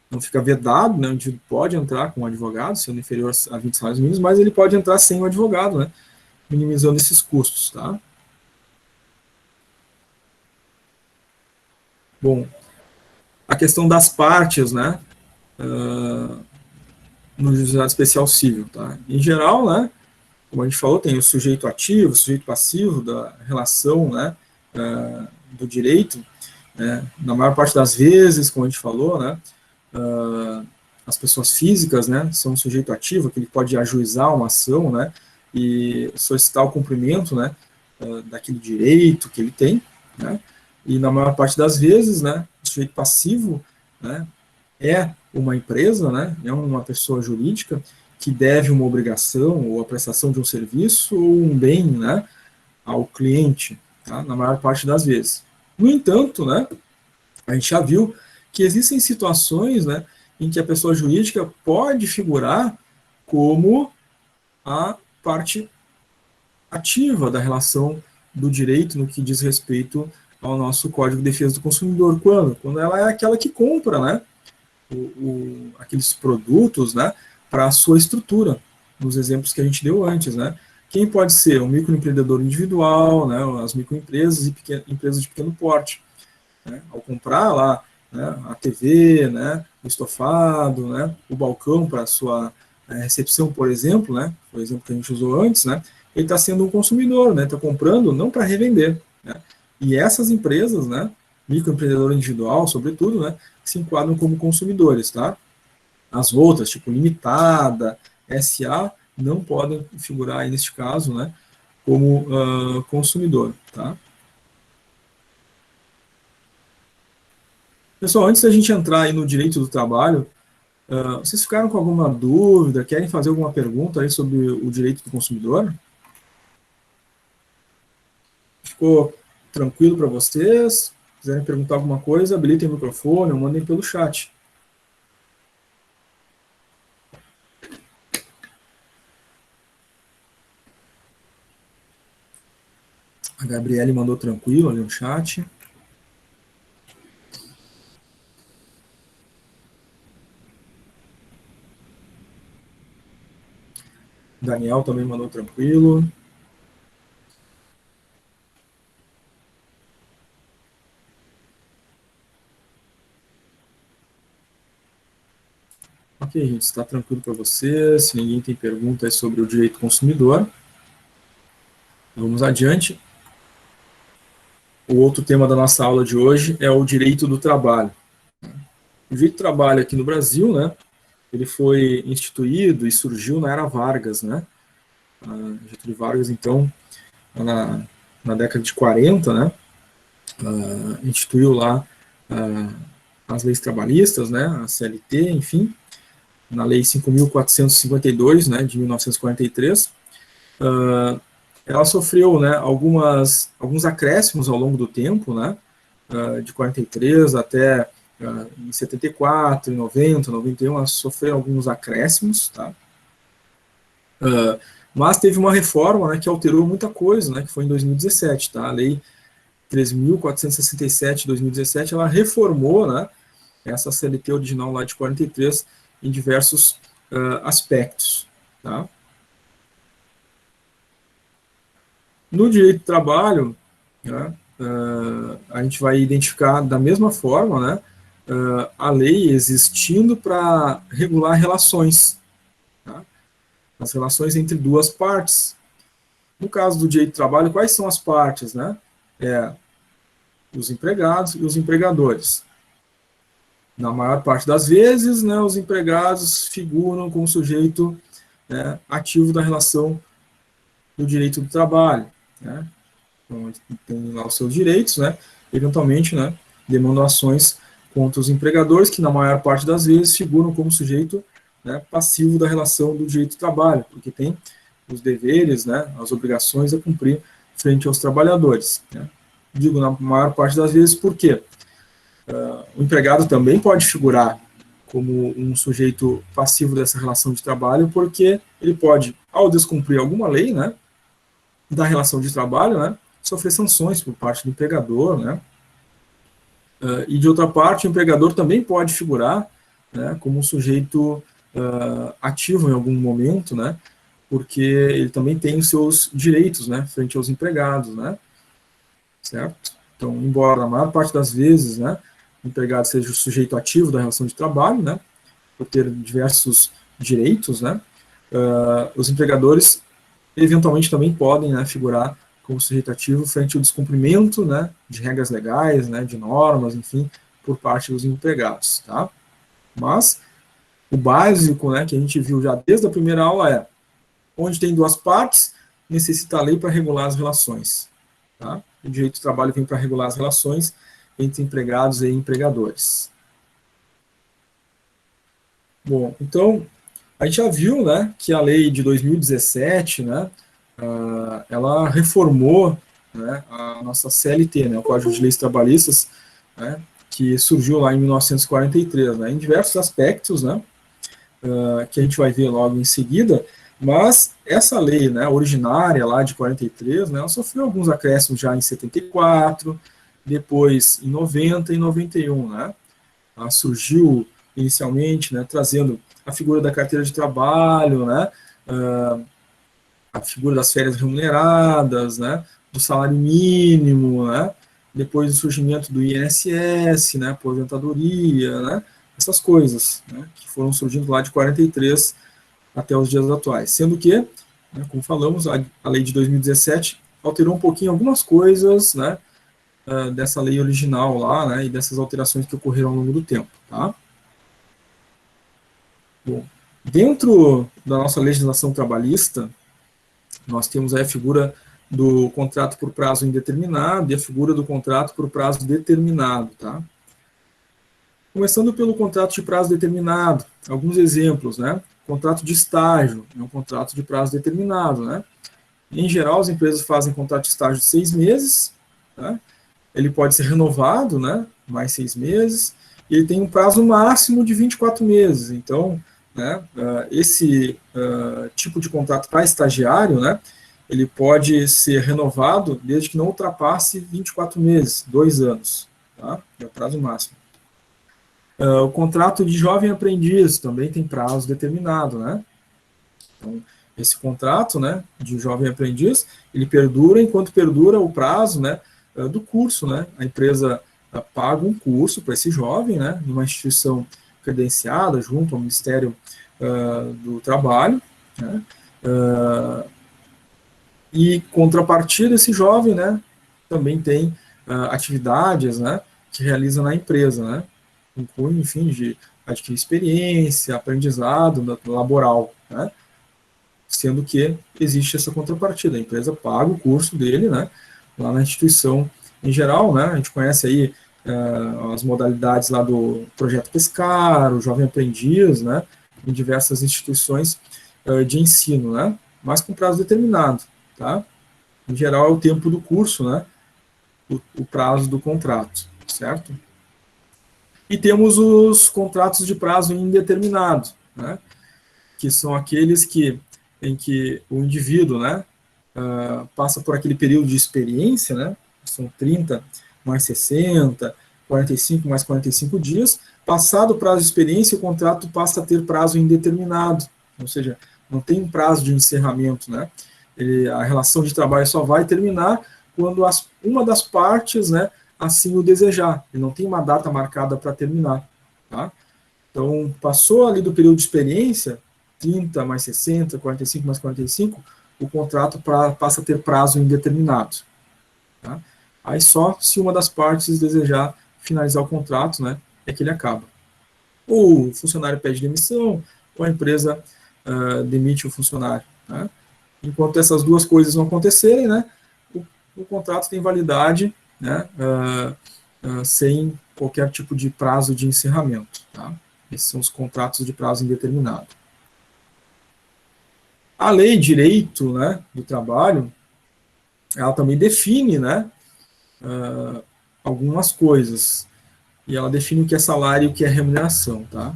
Não fica vedado, né, o indivíduo pode entrar com um advogado, sendo inferior a 20 salários mínimos, mas ele pode entrar sem o advogado, né, minimizando esses custos, tá? Bom, a questão das partes, né, no juizado especial civil, tá? Em geral, né, como a gente falou, tem o sujeito ativo, o sujeito passivo da relação, né, do direito, né, na maior parte das vezes, como a gente falou, né, as pessoas físicas, né, são um sujeito ativo, que ele pode ajuizar uma ação, né, e solicitar o cumprimento, né, daquele direito que ele tem, né, e na maior parte das vezes, né, o sujeito passivo, né, é uma empresa, né, é uma pessoa jurídica que deve uma obrigação ou a prestação de um serviço ou um bem, né, ao cliente, tá, na maior parte das vezes. No entanto, né, a gente já viu que existem situações, né, em que a pessoa jurídica pode figurar como a parte ativa da relação do direito no que diz respeito ao nosso Código de Defesa do Consumidor. Quando? Quando ela é aquela que compra, né, aqueles produtos, né, para a sua estrutura, nos exemplos que a gente deu antes, né. Quem pode ser? Um microempreendedor individual, né, as microempresas e empresas de pequeno porte. Né, ao comprar lá, né, a TV, né, o estofado, né, o balcão para a sua recepção, por exemplo, né, foi o exemplo que a gente usou antes, né, ele está sendo um consumidor, né, está comprando não para revender. Né, e essas empresas, né, microempreendedor individual, sobretudo, né, se enquadram como consumidores, tá? As outras, tipo limitada, SA, não podem figurar aí neste caso, né, como consumidor, tá? Pessoal, antes da gente entrar aí no direito do trabalho, vocês ficaram com alguma dúvida, querem fazer alguma pergunta aí sobre o direito do consumidor? Ficou tranquilo para vocês? Quiserem perguntar alguma coisa, habilitem o microfone ou mandem pelo chat. A Gabriele mandou tranquilo ali no chat. Daniel também mandou tranquilo. Ok, gente, está tranquilo para vocês. Se ninguém tem perguntas sobre o direito do consumidor, vamos adiante. O outro tema da nossa aula de hoje é o direito do trabalho. O direito do trabalho aqui no Brasil, né, ele foi instituído e surgiu na era Vargas, né? Getúlio Vargas, então, na década de 40, né, instituiu lá as leis trabalhistas, né, a CLT, enfim, na Lei 5.452, né, de 1943, ela sofreu, né, alguns acréscimos ao longo do tempo, né, de 43 até em 74, em 90, 91, ela sofreu alguns acréscimos, tá? Mas teve uma reforma, né, que alterou muita coisa, né, que foi em 2017, tá? A Lei 3.467 de 2017, ela reformou, né, essa CLT original lá de 43 em diversos aspectos, tá? No direito do trabalho, né, a gente vai identificar da mesma forma, né, a lei existindo para regular relações, tá? As relações entre duas partes. No caso do direito do trabalho, quais são as partes, né? Os empregados e os empregadores. Na maior parte das vezes, né, os empregados figuram como sujeito, né, ativo da relação do direito do trabalho, né? Então, tem lá os seus direitos, né? Eventualmente, né, demandam ações contra os empregadores, que na maior parte das vezes figuram como sujeito, né, passivo da relação do direito do trabalho, porque tem os deveres, né, as obrigações a cumprir frente aos trabalhadores, né? Digo na maior parte das vezes, por quê? O empregado também pode figurar como um sujeito passivo dessa relação de trabalho, porque ele pode, ao descumprir alguma lei, né, da relação de trabalho, né, sofrer sanções por parte do empregador, né, e de outra parte, o empregador também pode figurar, né, como um sujeito ativo em algum momento, né, porque ele também tem os seus direitos, né, frente aos empregados, né, certo? Então, embora na maior parte das vezes, né, o empregado seja o sujeito ativo da relação de trabalho, né, por ter diversos direitos, né, os empregadores eventualmente também podem, né, figurar como sujeito ativo frente ao descumprimento, né, de regras legais, né, de normas, enfim, por parte dos empregados, tá? Mas o básico, né, que a gente viu já desde a primeira aula é: onde tem duas partes, necessita a lei para regular as relações, tá? O direito do trabalho vem para regular as relações entre empregados e empregadores. Bom, então, a gente já viu, né, que a lei de 2017, né, ela reformou, né, a nossa CLT, né, o Código de Leis Trabalhistas, né, que surgiu lá em 1943, né, em diversos aspectos, né, que a gente vai ver logo em seguida, mas essa lei, né, originária lá de 43, né, ela sofreu alguns acréscimos já em 74, depois em 90 e 91, né, ela surgiu inicialmente, né, trazendo a figura da carteira de trabalho, né, a figura das férias remuneradas, né, do salário mínimo, né, depois do surgimento do INSS, né, aposentadoria, né, essas coisas, né, que foram surgindo lá de 43 até os dias atuais. Sendo que, né, como falamos, a lei de 2017 alterou um pouquinho algumas coisas, né, dessa lei original lá, né, e dessas alterações que ocorreram ao longo do tempo, tá? Bom, dentro da nossa legislação trabalhista, nós temos aí a figura do contrato por prazo indeterminado e a figura do contrato por prazo determinado, tá? Começando pelo contrato de prazo determinado, alguns exemplos, né? Contrato de estágio é um contrato de prazo determinado, né? Em geral, as empresas fazem contrato de estágio de 6 meses, né? Ele pode ser renovado, né? Mais 6 meses, e ele tem um prazo máximo de 24 meses. Então, né, esse tipo de contrato para estagiário, né, ele pode ser renovado desde que não ultrapasse 24 meses, 2 anos, tá? É o prazo máximo. O contrato de jovem aprendiz também tem prazo determinado, né? Então, esse contrato, né, de jovem aprendiz, ele perdura enquanto perdura o prazo, né, do curso, né? A empresa paga um curso para esse jovem, né, numa instituição credenciada junto ao Ministério do Trabalho, né? E contrapartida, esse jovem, né, também tem atividades, né, que realiza na empresa, né, inclui, enfim, de adquirir experiência, aprendizado laboral, né, sendo que existe essa contrapartida, a empresa paga o curso dele, né, lá na instituição em geral, né, a gente conhece aí as modalidades lá do Projeto Pescar, o Jovem Aprendiz, né, em diversas instituições de ensino, né, mas com prazo determinado, tá? Em geral é o tempo do curso, né, o prazo do contrato, certo? E temos os contratos de prazo indeterminado, né, que são aqueles em que o indivíduo, né, passa por aquele período de experiência, né, são 30 mais 60, 45 mais 45 dias, passado o prazo de experiência, o contrato passa a ter prazo indeterminado, ou seja, não tem um prazo de encerramento, né, a relação de trabalho só vai terminar quando uma das partes, né, assim o desejar, ele não tem uma data marcada para terminar, tá? Então, passou ali do período de experiência, 30 mais 60, 45 mais 45, o contrato passa a ter prazo indeterminado. Tá? Aí só se uma das partes desejar finalizar o contrato, né, é que ele acaba. Ou o funcionário pede demissão, ou a empresa demite o funcionário. Né? Enquanto essas duas coisas não acontecerem, né, o contrato tem validade, né, sem qualquer tipo de prazo de encerramento. Tá? Esses são os contratos de prazo indeterminado. A lei de direito, né, do trabalho, ela também define, né, algumas coisas. E ela define o que é salário e o que é remuneração. Tá?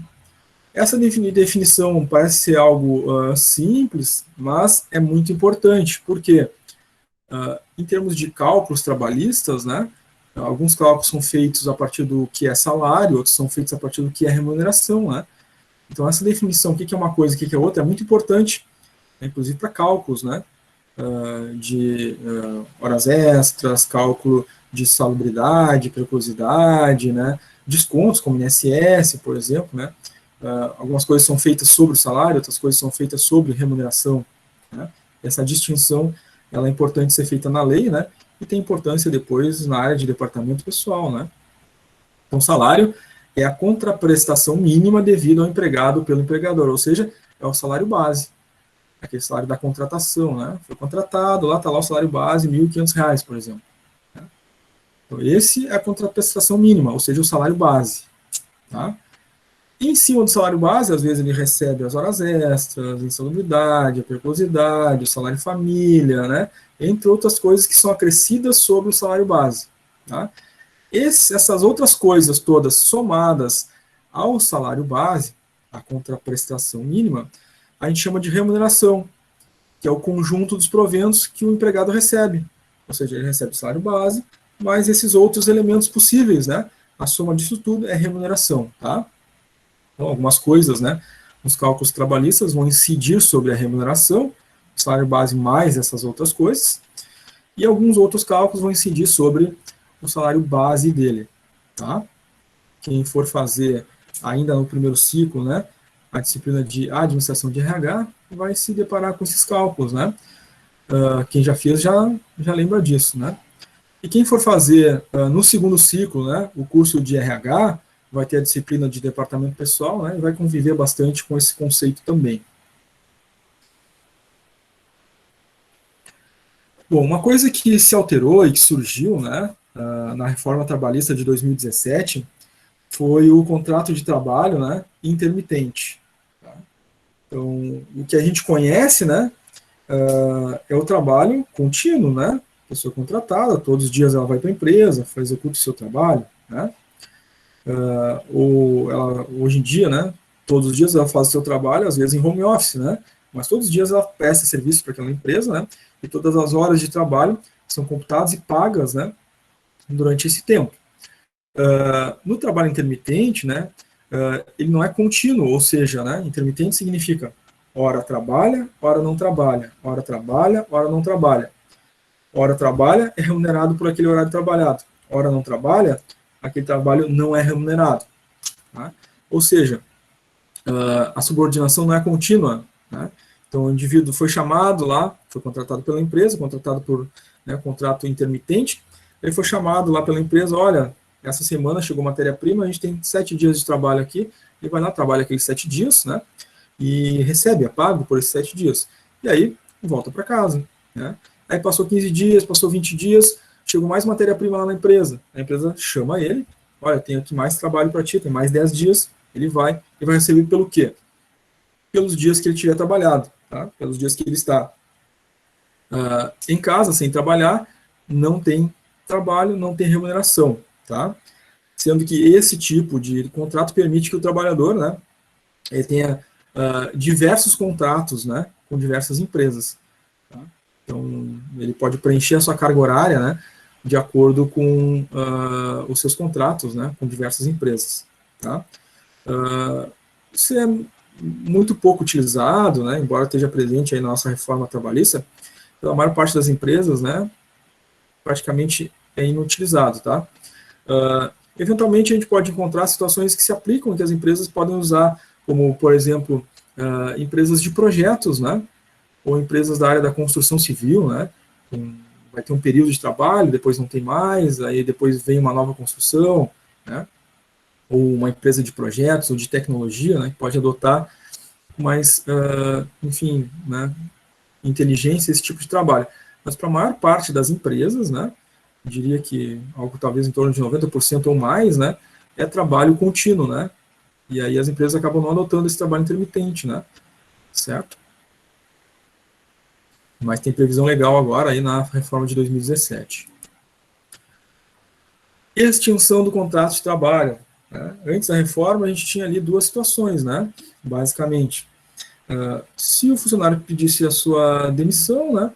Essa definição parece ser algo simples, mas é muito importante. Por quê? Em termos de cálculos trabalhistas, né, alguns cálculos são feitos a partir do que é salário, outros são feitos a partir do que é remuneração, né? Então, essa definição, o que é uma coisa e o que é outra, é muito importante, né, inclusive para cálculos, né, de horas extras, cálculo de salubridade, periculosidade, né, descontos, como INSS, por exemplo, né, algumas coisas são feitas sobre o salário, outras coisas são feitas sobre remuneração, né? Essa distinção, ela é importante ser feita na lei, né, e tem importância depois na área de departamento pessoal, né. Então, salário é a contraprestação mínima devida ao empregado pelo empregador, ou seja, é o salário base, aquele salário da contratação, né? Foi contratado, lá está lá o salário base, R$ 1.500, por exemplo. Né? Então, esse é a contraprestação mínima, ou seja, o salário base. Tá? E em cima do salário base, às vezes ele recebe as horas extras, a insalubridade, a periculosidade, o salário família, né? Entre outras coisas que são acrescidas sobre o salário base. Tá? Essas outras coisas todas somadas ao salário base, a contraprestação mínima, a gente chama de remuneração, que é o conjunto dos proventos que o empregado recebe. Ou seja, ele recebe o salário base, mais esses outros elementos possíveis, né? A soma disso tudo é remuneração, tá? Então, algumas coisas, né? Os cálculos trabalhistas vão incidir sobre a remuneração, o salário base mais essas outras coisas, e alguns outros cálculos vão incidir sobre o salário base dele, tá? Quem for fazer ainda no primeiro ciclo, né, a disciplina de administração de RH, vai se deparar com esses cálculos, né? Quem já fez já lembra disso, né? E quem for fazer no segundo ciclo, né, o curso de RH, vai ter a disciplina de departamento pessoal, né, e vai conviver bastante com esse conceito também. Bom, uma coisa que se alterou e que surgiu, né, na reforma trabalhista de 2017 foi o contrato de trabalho, né, intermitente. Tá? Então, o que a gente conhece, né, é o trabalho contínuo, né, pessoa contratada, todos os dias ela vai para a empresa, executa o seu trabalho, né, ou ela, hoje em dia, né, todos os dias ela faz o seu trabalho, às vezes em home office, né, mas todos os dias ela presta serviço para aquela empresa, né, e todas as horas de trabalho são computadas e pagas, né, durante esse tempo. No trabalho intermitente, né, ele não é contínuo, ou seja, né, intermitente significa hora trabalha, hora não trabalha, hora trabalha, hora não trabalha. Hora trabalha é remunerado por aquele horário trabalhado. Hora não trabalha, aquele trabalho não é remunerado. Tá? Ou seja, a subordinação não é contínua. Né? Então, o indivíduo foi chamado lá, foi contratado pela empresa, contratado por, né, contrato intermitente, ele foi chamado lá pela empresa, olha, essa semana chegou matéria-prima, a gente tem 7 dias de trabalho aqui, ele vai lá, trabalha aqueles 7 dias, né, e recebe, é pago por esses 7 dias. E aí, volta para casa. Né? Aí passou 15 dias, passou 20 dias, chegou mais matéria-prima lá na empresa. A empresa chama ele, olha, tem aqui mais trabalho para ti, tem mais 10 dias, ele vai receber pelo quê? Pelos dias que ele tiver trabalhado, tá? Pelos dias que ele está em casa, sem trabalhar, não tem trabalho, não tem remuneração, tá? Sendo que esse tipo de contrato permite que o trabalhador, né, ele tenha diversos contratos, né, com diversas empresas. Tá? Então, ele pode preencher a sua carga horária, né, de acordo com os seus contratos, né, com diversas empresas. Tá? Isso é muito pouco utilizado, né, embora esteja presente aí na nossa reforma trabalhista, pela maior parte das empresas, né, praticamente é inutilizado, tá? Eventualmente a gente pode encontrar situações que se aplicam, que as empresas podem usar, como, por exemplo, empresas de projetos, né, ou empresas da área da construção civil, né, vai ter um período de trabalho, depois não tem mais, aí depois vem uma nova construção, né, ou uma empresa de projetos ou de tecnologia, né, que pode adotar mais, enfim, né, inteligência, esse tipo de trabalho. Mas para a maior parte das empresas, né, eu diria que algo talvez em torno de 90% ou mais, né, é trabalho contínuo, né, e aí as empresas acabam não adotando esse trabalho intermitente, né, certo? Mas tem previsão legal agora aí na reforma de 2017. Extinção do contrato de trabalho. Né? Antes da reforma, a gente tinha ali duas situações, né, basicamente. Se o funcionário pedisse a sua demissão, né,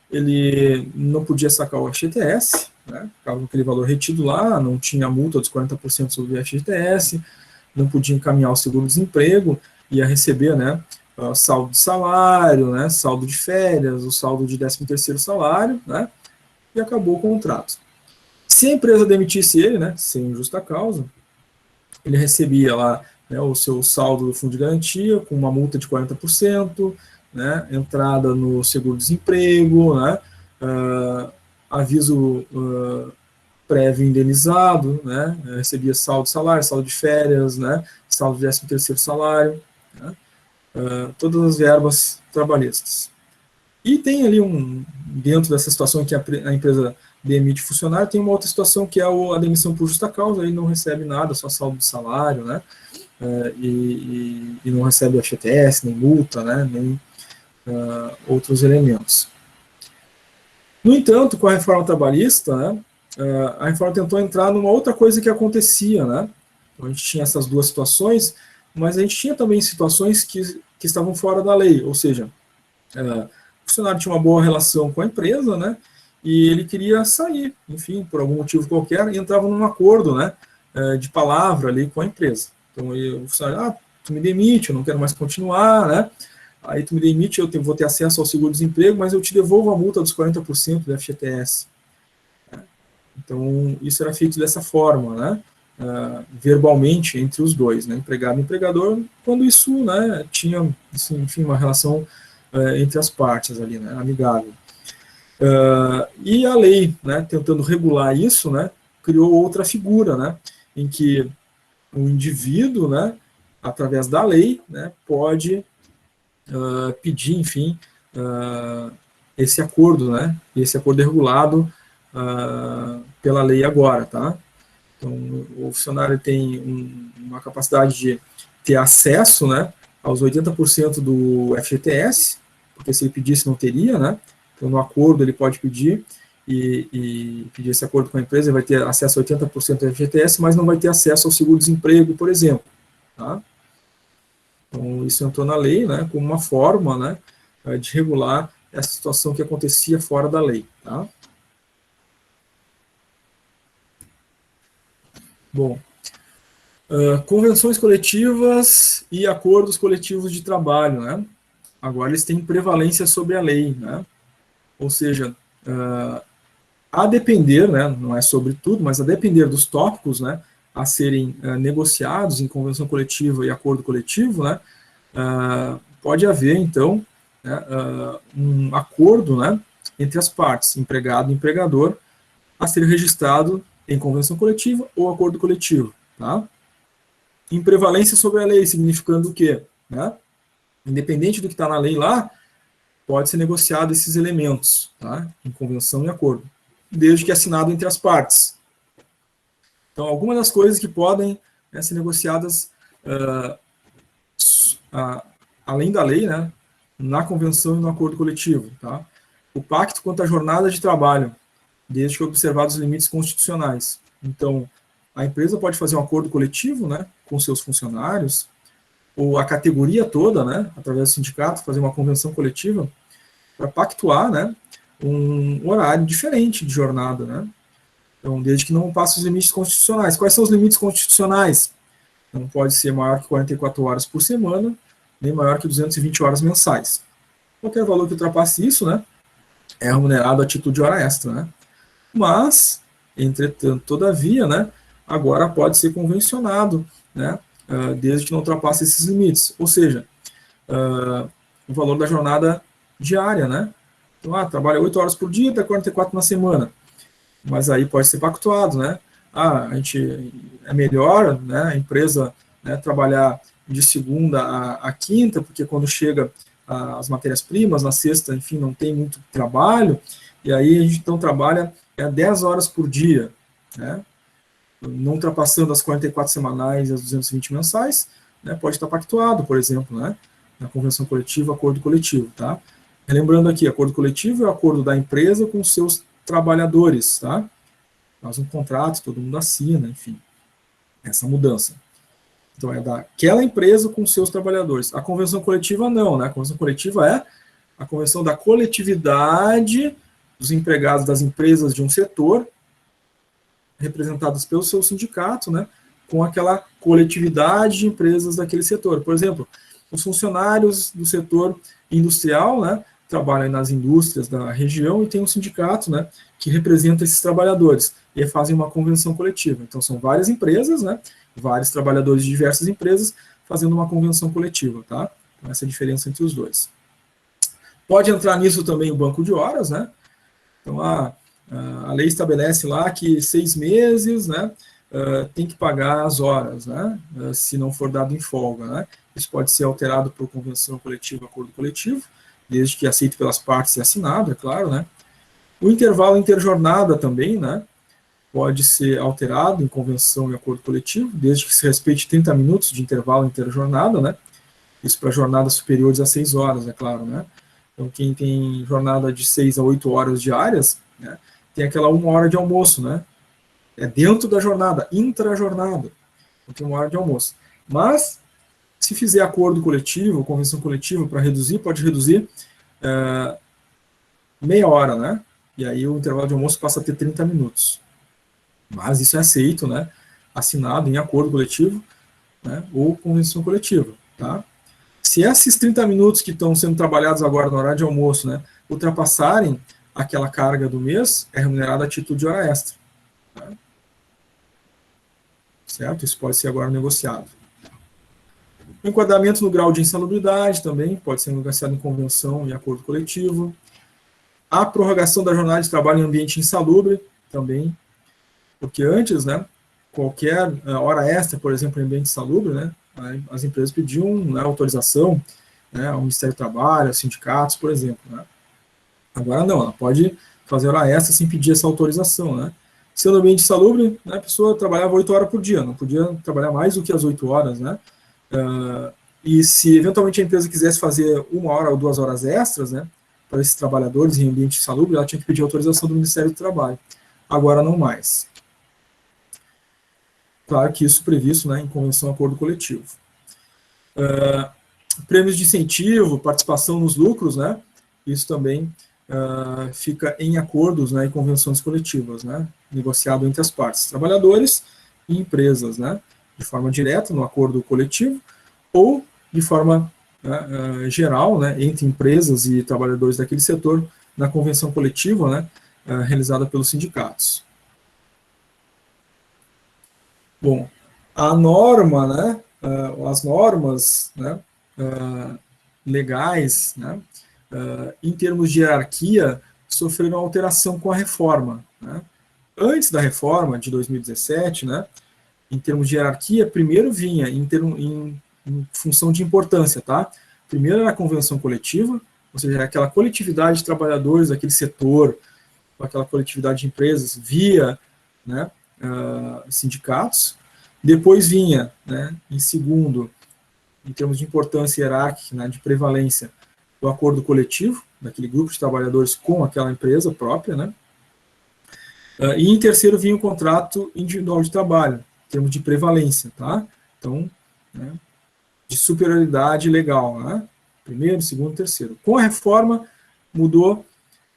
ele não podia sacar o FGTS, né, ficava aquele valor retido lá, não tinha multa dos 40% sobre o FGTS, não podia encaminhar o seguro-desemprego, ia receber, né, saldo de salário, né, saldo de férias, o saldo de 13º salário, né, e acabou o contrato. Se a empresa demitisse ele, né, sem justa causa, ele recebia lá, né, o seu saldo do fundo de garantia com uma multa de 40%, né, entrada no seguro-desemprego, né, aviso prévio indenizado, né, recebia saldo de salário, saldo de férias, né, saldo de 13º salário, né, todas as verbas trabalhistas. E tem ali dentro dessa situação que a empresa demite funcionário, tem uma outra situação que é a demissão por justa causa, aí não recebe nada, só saldo de salário, né, e não recebe FGTS, nem multa, né, nem outros elementos. No entanto, com a reforma trabalhista, né, a reforma tentou entrar numa outra coisa que acontecia, né, então, a gente tinha essas duas situações, mas a gente tinha também situações que estavam fora da lei, ou seja, o funcionário tinha uma boa relação com a empresa, né, e ele queria sair, enfim, por algum motivo qualquer, e entrava num acordo, né, de palavra ali com a empresa. Então, o funcionário, tu me demite, eu não quero mais continuar, né, aí tu me demite, eu vou ter acesso ao seguro-desemprego, mas eu te devolvo a multa dos 40% do FGTS. Então, isso era feito dessa forma, né, verbalmente entre os dois, né, empregado e empregador, quando isso, né, tinha, assim, enfim, uma relação entre as partes ali, né, amigável. E a lei, né, tentando regular isso, né, criou outra figura, né, em que o indivíduo, né, através da lei, né, pode pedir, enfim, esse acordo, né, e esse acordo é regulado pela lei agora, tá? Então, o funcionário tem uma capacidade de ter acesso, né, aos 80% do FGTS, porque se ele pedisse não teria, né? Então, no acordo ele pode pedir e pedir esse acordo com a empresa, ele vai ter acesso a 80% do FGTS, mas não vai ter acesso ao seguro-desemprego, por exemplo, tá? Então, isso entrou na lei, né, como uma forma, né, de regular essa situação que acontecia fora da lei, tá? Bom, convenções coletivas e acordos coletivos de trabalho, né? Agora eles têm prevalência sobre a lei, né? Ou seja, a depender, né, não é sobre tudo, mas a depender dos tópicos, né, a serem negociados em convenção coletiva e acordo coletivo, né, pode haver, então, né, um acordo, né, entre as partes, empregado e empregador, a ser registrado em convenção coletiva ou acordo coletivo, tá? Em prevalência sobre a lei, significando o quê? Né? Independente do que está na lei lá, pode ser negociado esses elementos, tá? Em convenção e acordo, desde que assinado entre as partes. Então, algumas das coisas que podem, né, ser negociadas além da lei, né, na convenção e no acordo coletivo, tá? O pacto quanto à jornada de trabalho, desde que observados os limites constitucionais. Então, a empresa pode fazer um acordo coletivo, né, com seus funcionários, ou a categoria toda, né, através do sindicato, fazer uma convenção coletiva para pactuar, né, um horário diferente de jornada, né. Então, desde que não passe os limites constitucionais. Quais são os limites constitucionais? Não pode ser maior que 44 horas por semana, nem maior que 220 horas mensais. Qualquer valor que ultrapasse isso, né, é remunerado a título de hora extra, né. Mas, entretanto, todavia, né, agora pode ser convencionado, né, desde que não ultrapasse esses limites. Ou seja, o valor da jornada diária, né. Então, trabalha 8 horas por dia, dá 44 na semana. Mas aí pode ser pactuado, né. A gente é melhor, né, a empresa, né, trabalhar de segunda a quinta, porque quando chega as matérias-primas, na sexta, enfim, não tem muito trabalho, e aí a gente então trabalha 10 horas por dia, né, não ultrapassando as 44 semanais e as 220 mensais, né, pode estar pactuado, por exemplo, né, na convenção coletiva, acordo coletivo, tá? Lembrando aqui, acordo coletivo é o acordo da empresa com os seus trabalhadores, tá? Faz um contrato, todo mundo assina, enfim, essa mudança. Então, é daquela empresa com seus trabalhadores. A convenção coletiva não, né? A convenção coletiva é A convenção da coletividade dos empregados das empresas de um setor, representadas pelo seu sindicato, né, com aquela coletividade de empresas daquele setor. Por exemplo, os funcionários do setor industrial, né, trabalham nas indústrias da região e tem um sindicato, né, que representa esses trabalhadores e fazem uma convenção coletiva. Então, são várias empresas, né, vários trabalhadores de diversas empresas fazendo uma convenção coletiva, tá? Então, essa é a diferença entre os dois. Pode entrar nisso também o banco de horas, né? Então, a lei estabelece lá que 6 meses, né, tem que pagar as horas, né, se não for dado em folga, né. Isso pode ser alterado por convenção coletiva, acordo coletivo, desde que aceito pelas partes e assinado, é claro, né. O intervalo interjornada também, né, pode ser alterado em convenção e acordo coletivo, desde que se respeite 30 minutos de intervalo interjornada, né. Isso para jornadas superiores a 6 horas, é claro, né. Então, quem tem jornada de 6 a 8 horas diárias, né, tem aquela 1 hora de almoço, né? É dentro da jornada, intra-jornada. Então, tem 1 hora de almoço. Mas, se fizer acordo coletivo, convenção coletiva para reduzir, pode reduzir meia hora, né? E aí o intervalo de almoço passa a ter 30 minutos. Mas isso é aceito, né? Assinado em acordo coletivo, né? Ou convenção coletiva, tá? Se esses 30 minutos que estão sendo trabalhados agora no horário de almoço, né, ultrapassarem aquela carga do mês, é remunerada a título de hora extra. Tá? Certo? Isso pode ser agora negociado. O enquadramento no grau de insalubridade também pode ser negociado em convenção e acordo coletivo. A prorrogação da jornada de trabalho em ambiente insalubre também, porque antes, né, qualquer hora extra, por exemplo, em ambiente insalubre, né, as empresas pediam, né, autorização, né, ao Ministério do Trabalho, aos sindicatos, por exemplo. Né. Agora não, ela pode fazer hora extra sem pedir essa autorização. Né. Se no ambiente insalubre, né, a pessoa trabalhava 8 horas por dia, não podia trabalhar mais do que as 8 horas. Né. E se eventualmente a empresa quisesse fazer 1 hora ou 2 horas extras, né, para esses trabalhadores em ambiente insalubre, ela tinha que pedir autorização do Ministério do Trabalho. Agora não mais. Claro que isso previsto, né, em convenção acordo coletivo. Prêmios de incentivo, participação nos lucros, né, isso também fica em acordos, né, e convenções coletivas, né, negociado entre as partes, trabalhadores e empresas, né, de forma direta no acordo coletivo ou de forma geral, né, entre empresas e trabalhadores daquele setor na convenção coletiva, né, realizada pelos sindicatos. Bom, a norma, né, as normas, né, legais, né, em termos de hierarquia, sofreram alteração com a reforma. Né. Antes da reforma de 2017, né, em termos de hierarquia, primeiro vinha em função de importância, tá? Primeiro era a convenção coletiva, ou seja, aquela coletividade de trabalhadores daquele setor, aquela coletividade de empresas via, né, sindicatos. Depois vinha, né, em segundo, em termos de importância hierárquica, né, de prevalência, o acordo coletivo, daquele grupo de trabalhadores com aquela empresa própria, né. E em terceiro vinha o contrato individual de trabalho, em termos de prevalência, tá? Então, né, de superioridade legal, né? Primeiro, segundo, terceiro. Com a reforma, mudou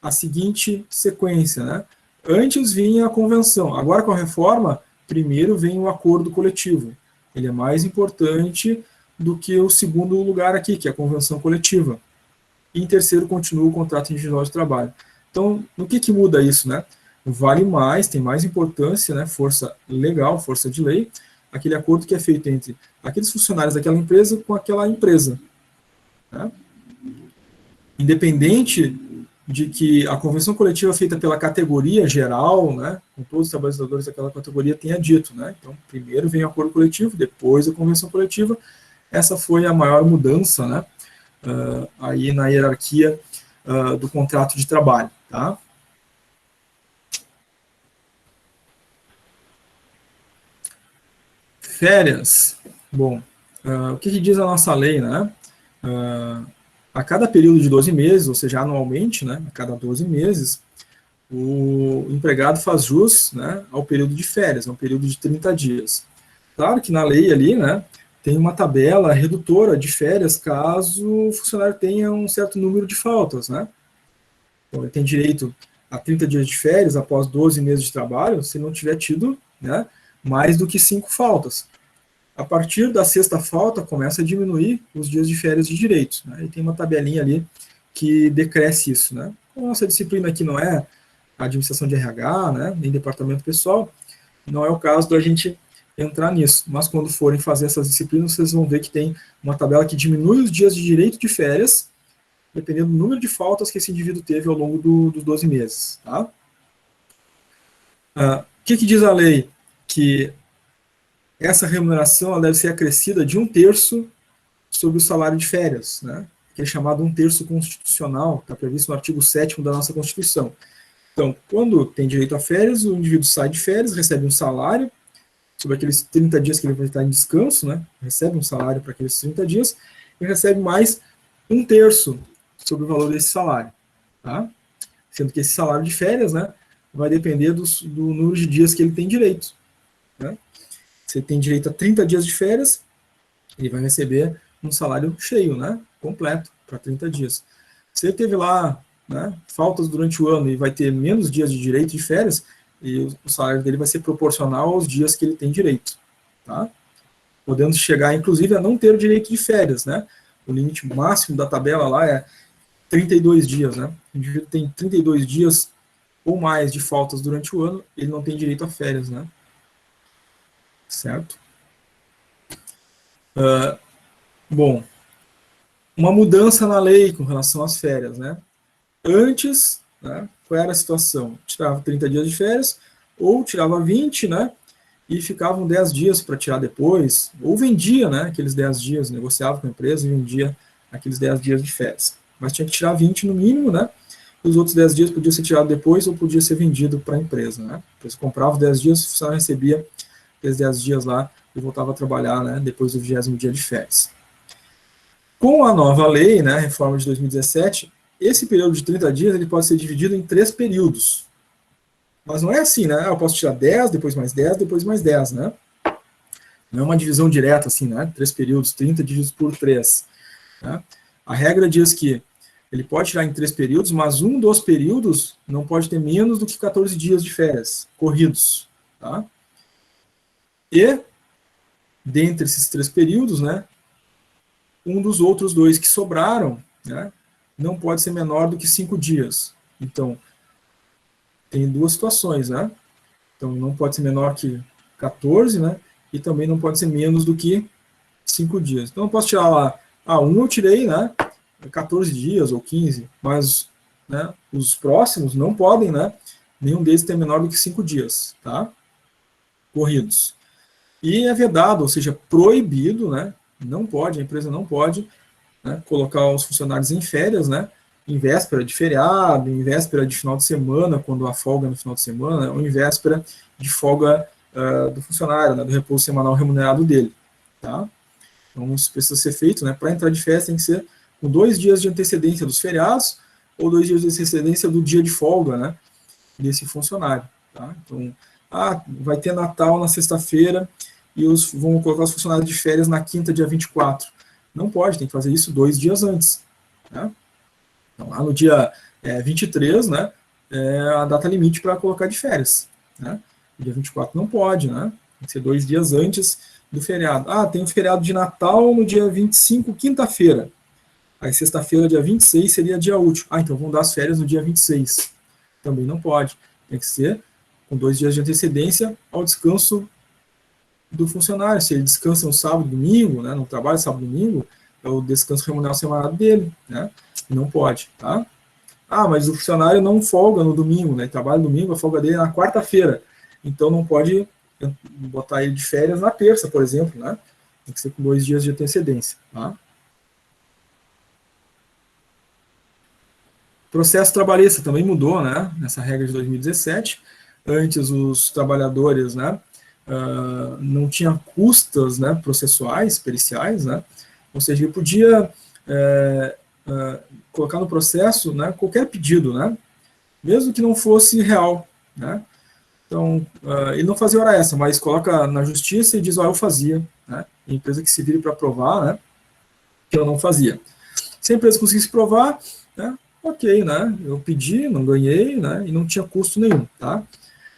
a seguinte sequência, né? Antes vinha a convenção, agora com a reforma, primeiro vem o acordo coletivo. Ele é mais importante do que o segundo lugar aqui, que é a convenção coletiva. E em terceiro, continua o contrato individual de trabalho. Então, no que muda isso, né? Vale mais, tem mais importância, né? Força legal, força de lei, aquele acordo que é feito entre aqueles funcionários daquela empresa com aquela empresa. Né? Independente de que a convenção coletiva feita pela categoria geral, né, com todos os trabalhadores daquela categoria, tenha dito. Né? Então, primeiro vem o acordo coletivo, depois a convenção coletiva. Essa foi a maior mudança, né, aí na hierarquia do contrato de trabalho. Tá? Férias. Bom, o que diz a nossa lei, né? A cada período de 12 meses, ou seja, anualmente, né, a cada 12 meses, o empregado faz jus, né, ao período de férias, a um período de 30 dias. Claro que na lei ali, né, tem uma tabela redutora de férias caso o funcionário tenha um certo número de faltas, né? Então, ele tem direito a 30 dias de férias após 12 meses de trabalho, se não tiver tido, né, mais do que 5 faltas. A partir da sexta falta, começa a diminuir os dias de férias de direito, né? E tem uma tabelinha ali que decresce isso, né? A nossa disciplina aqui não é a administração de RH, né, nem departamento pessoal, não é o caso da gente entrar nisso, mas quando forem fazer essas disciplinas, vocês vão ver que tem uma tabela que diminui os dias de direito de férias, dependendo do número de faltas que esse indivíduo teve ao longo dos 12 meses. Tá? O que diz a lei? Que essa remuneração ela deve ser acrescida de 1/3 sobre o salário de férias, né? Que é chamado 1/3 constitucional, está previsto no artigo 7º da nossa Constituição. Então, quando tem direito a férias, o indivíduo sai de férias, recebe um salário, sobre aqueles 30 dias que ele vai estar em descanso, né? Recebe um salário para aqueles 30 dias, e recebe mais 1/3 sobre o valor desse salário, tá? Sendo que esse salário de férias, né, vai depender do número de dias que ele tem direito, né? Se ele tem direito a 30 dias de férias, ele vai receber um salário cheio, né, completo, para 30 dias. Se ele teve lá, né, faltas durante o ano e vai ter menos dias de direito de férias, e o salário dele vai ser proporcional aos dias que ele tem direito, tá? Podendo chegar, inclusive, a não ter direito de férias, né? O limite máximo da tabela lá é 32 dias, né? O indivíduo tem 32 dias ou mais de faltas durante o ano, ele não tem direito a férias, né? Certo? Bom, uma mudança na lei com relação às férias, né? Antes, né, qual era a situação? Tirava 30 dias de férias, ou tirava 20, né? E ficavam 10 dias para tirar depois, ou vendia, né, aqueles 10 dias, negociava com a empresa e vendia aqueles 10 dias de férias. Mas tinha que tirar 20 no mínimo, né? Os outros 10 dias podiam ser tirados depois ou podia ser vendido para a empresa, né? A empresa comprava os 10 dias, o funcionário recebia aqueles 10 dias lá e voltava a trabalhar, né, depois do 20º dia de férias. Com a nova lei, né, reforma de 2017, esse período de 30 dias ele pode ser dividido em 3 períodos. Mas não é assim, né? Eu posso tirar 10, depois mais 10, depois mais 10, né? Não é uma divisão direta assim, né? 3 períodos, 30 divididos por 3. Né? A regra diz que ele pode tirar em 3 períodos, mas um dos períodos não pode ter menos do que 14 dias de férias corridos. Tá? E, dentre esses 3 períodos, né, um dos outros 2 que sobraram, né, não pode ser menor do que 5 dias. Então, tem 2 situações, né? Então, não pode ser menor que 14, né? E também não pode ser menos do que 5 dias. Então, eu posso tirar lá, um eu tirei, né? 14 dias ou 15, mas, né, os próximos não podem, né? Nenhum deles ter menor do que 5 dias, tá? Corridos. E é vedado, ou seja, proibido, né? Não pode, a empresa não pode, né, colocar os funcionários em férias, né? Em véspera de feriado, em véspera de final de semana, quando há folga no final de semana, ou em véspera de folga do funcionário, né, do repouso semanal remunerado dele. Tá? Então, isso precisa ser feito, né? Para entrar de férias tem que ser com 2 dias de antecedência dos feriados, ou 2 dias de antecedência do dia de folga, né, desse funcionário. Tá? Então, vai ter Natal na sexta-feira e vão colocar os funcionários de férias na quinta, dia 24. Não pode, tem que fazer isso 2 dias antes. Né? Então, lá no dia 23, né, é a data limite para colocar de férias. Né? No dia 24 não pode, né? Tem que ser 2 dias antes do feriado. Tem um feriado de Natal no dia 25, quinta-feira. Aí sexta-feira, dia 26, seria dia útil. Então vão dar as férias no dia 26. Também não pode. Tem que ser com 2 dias de antecedência ao descanso do funcionário. Se ele descansa no sábado, domingo, né, não trabalha sábado, domingo, é o descanso remunerado semanal dele, né? Não pode, tá? Mas o funcionário não folga no domingo, né? Ele trabalha no domingo, a folga dele é na quarta-feira. Então não pode botar ele de férias na terça, por exemplo, né? Tem que ser com 2 dias de antecedência, tá? Processo trabalhista também mudou, né? Nessa regra de 2017. Antes os trabalhadores, né, não tinham custas, né, processuais, periciais, né? Ou seja, ele podia colocar no processo, né, qualquer pedido, né, mesmo que não fosse real, né? Então, ele não fazia hora extra, mas coloca na justiça e diz, eu fazia, né? Tem empresa que se vire para provar, né? Que eu não fazia. Se a empresa conseguisse provar, né? Ok, né? Eu pedi, não ganhei, né? E não tinha custo nenhum, tá?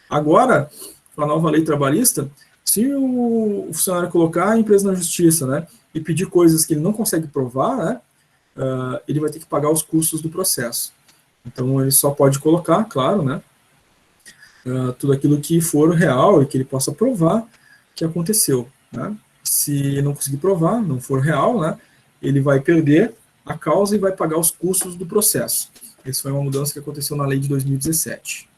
Agora, com a nova lei trabalhista, se o funcionário colocar a empresa na justiça, né? E pedir coisas que ele não consegue provar, né? Ele vai ter que pagar os custos do processo. Então, ele só pode colocar, claro, né? Tudo aquilo que for real e que ele possa provar que aconteceu, né? Se não conseguir provar, não for real, né? Ele vai perder a causa e vai pagar os custos do processo. Essa foi uma mudança que aconteceu na lei de 2017.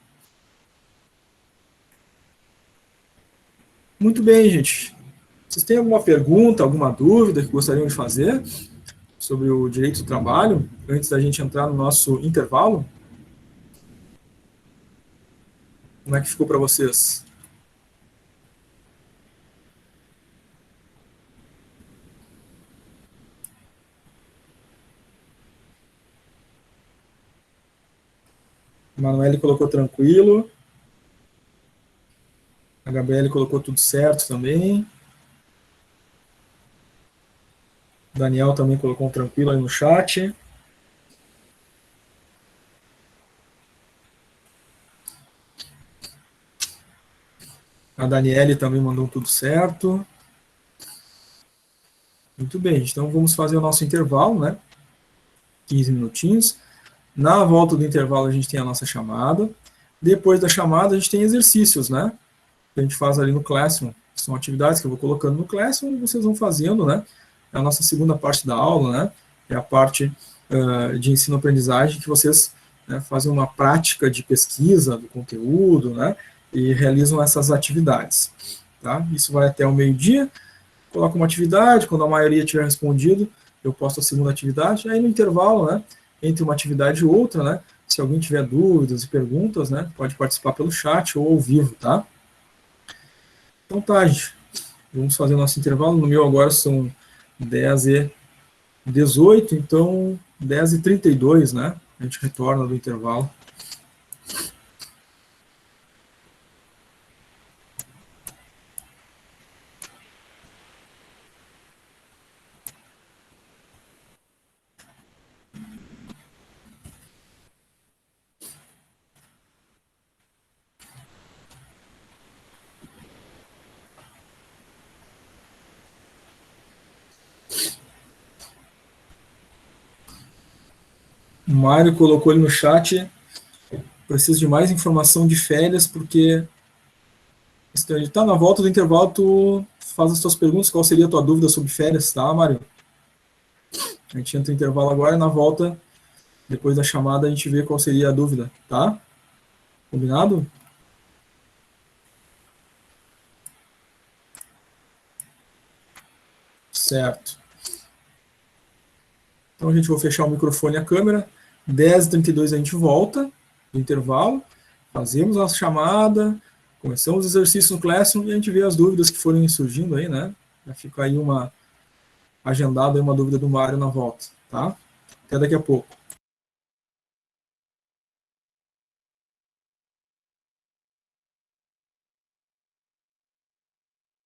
Muito bem, gente. Vocês têm alguma pergunta, alguma dúvida que gostariam de fazer sobre o direito do trabalho, antes da gente entrar no nosso intervalo? Como é que ficou para vocês? A Manoel colocou tranquilo. A Gabriele colocou tudo certo também. O Daniel também colocou um tranquilo aí no chat. A Daniele também mandou tudo certo. Muito bem, então vamos fazer o nosso intervalo, né? 15 minutinhos. Na volta do intervalo a gente tem a nossa chamada. Depois da chamada a gente tem exercícios, né? Que a gente faz ali no Classroom. São atividades que eu vou colocando no Classroom e vocês vão fazendo, né? É a nossa segunda parte da aula, né? É a parte de ensino-aprendizagem que vocês, né, fazem uma prática de pesquisa do conteúdo, né? E realizam essas atividades, tá? Isso vai até o meio-dia. Coloco uma atividade, quando a maioria tiver respondido, eu posto a segunda atividade. Aí no intervalo, né? Entre uma atividade e outra, né? Se alguém tiver dúvidas e perguntas, né? Pode participar pelo chat ou ao vivo, tá? Então tá, gente. Vamos fazer o nosso intervalo. No meu agora são 10h18, então 10h32, né? A gente retorna do intervalo. O Mário colocou ali no chat, preciso de mais informação de férias, porque ele está na volta do intervalo, tu faz as tuas perguntas, qual seria a tua dúvida sobre férias, tá, Mário? A gente entra no intervalo agora e na volta, depois da chamada, a gente vê qual seria a dúvida, tá? Combinado? Certo. Então a gente vai fechar o microfone e a câmera. 10h32 a gente volta do intervalo, fazemos a chamada, começamos o exercício no Classroom e a gente vê as dúvidas que forem surgindo aí, né? Já fica aí agendada uma dúvida do Mário na volta, tá? Até daqui a pouco.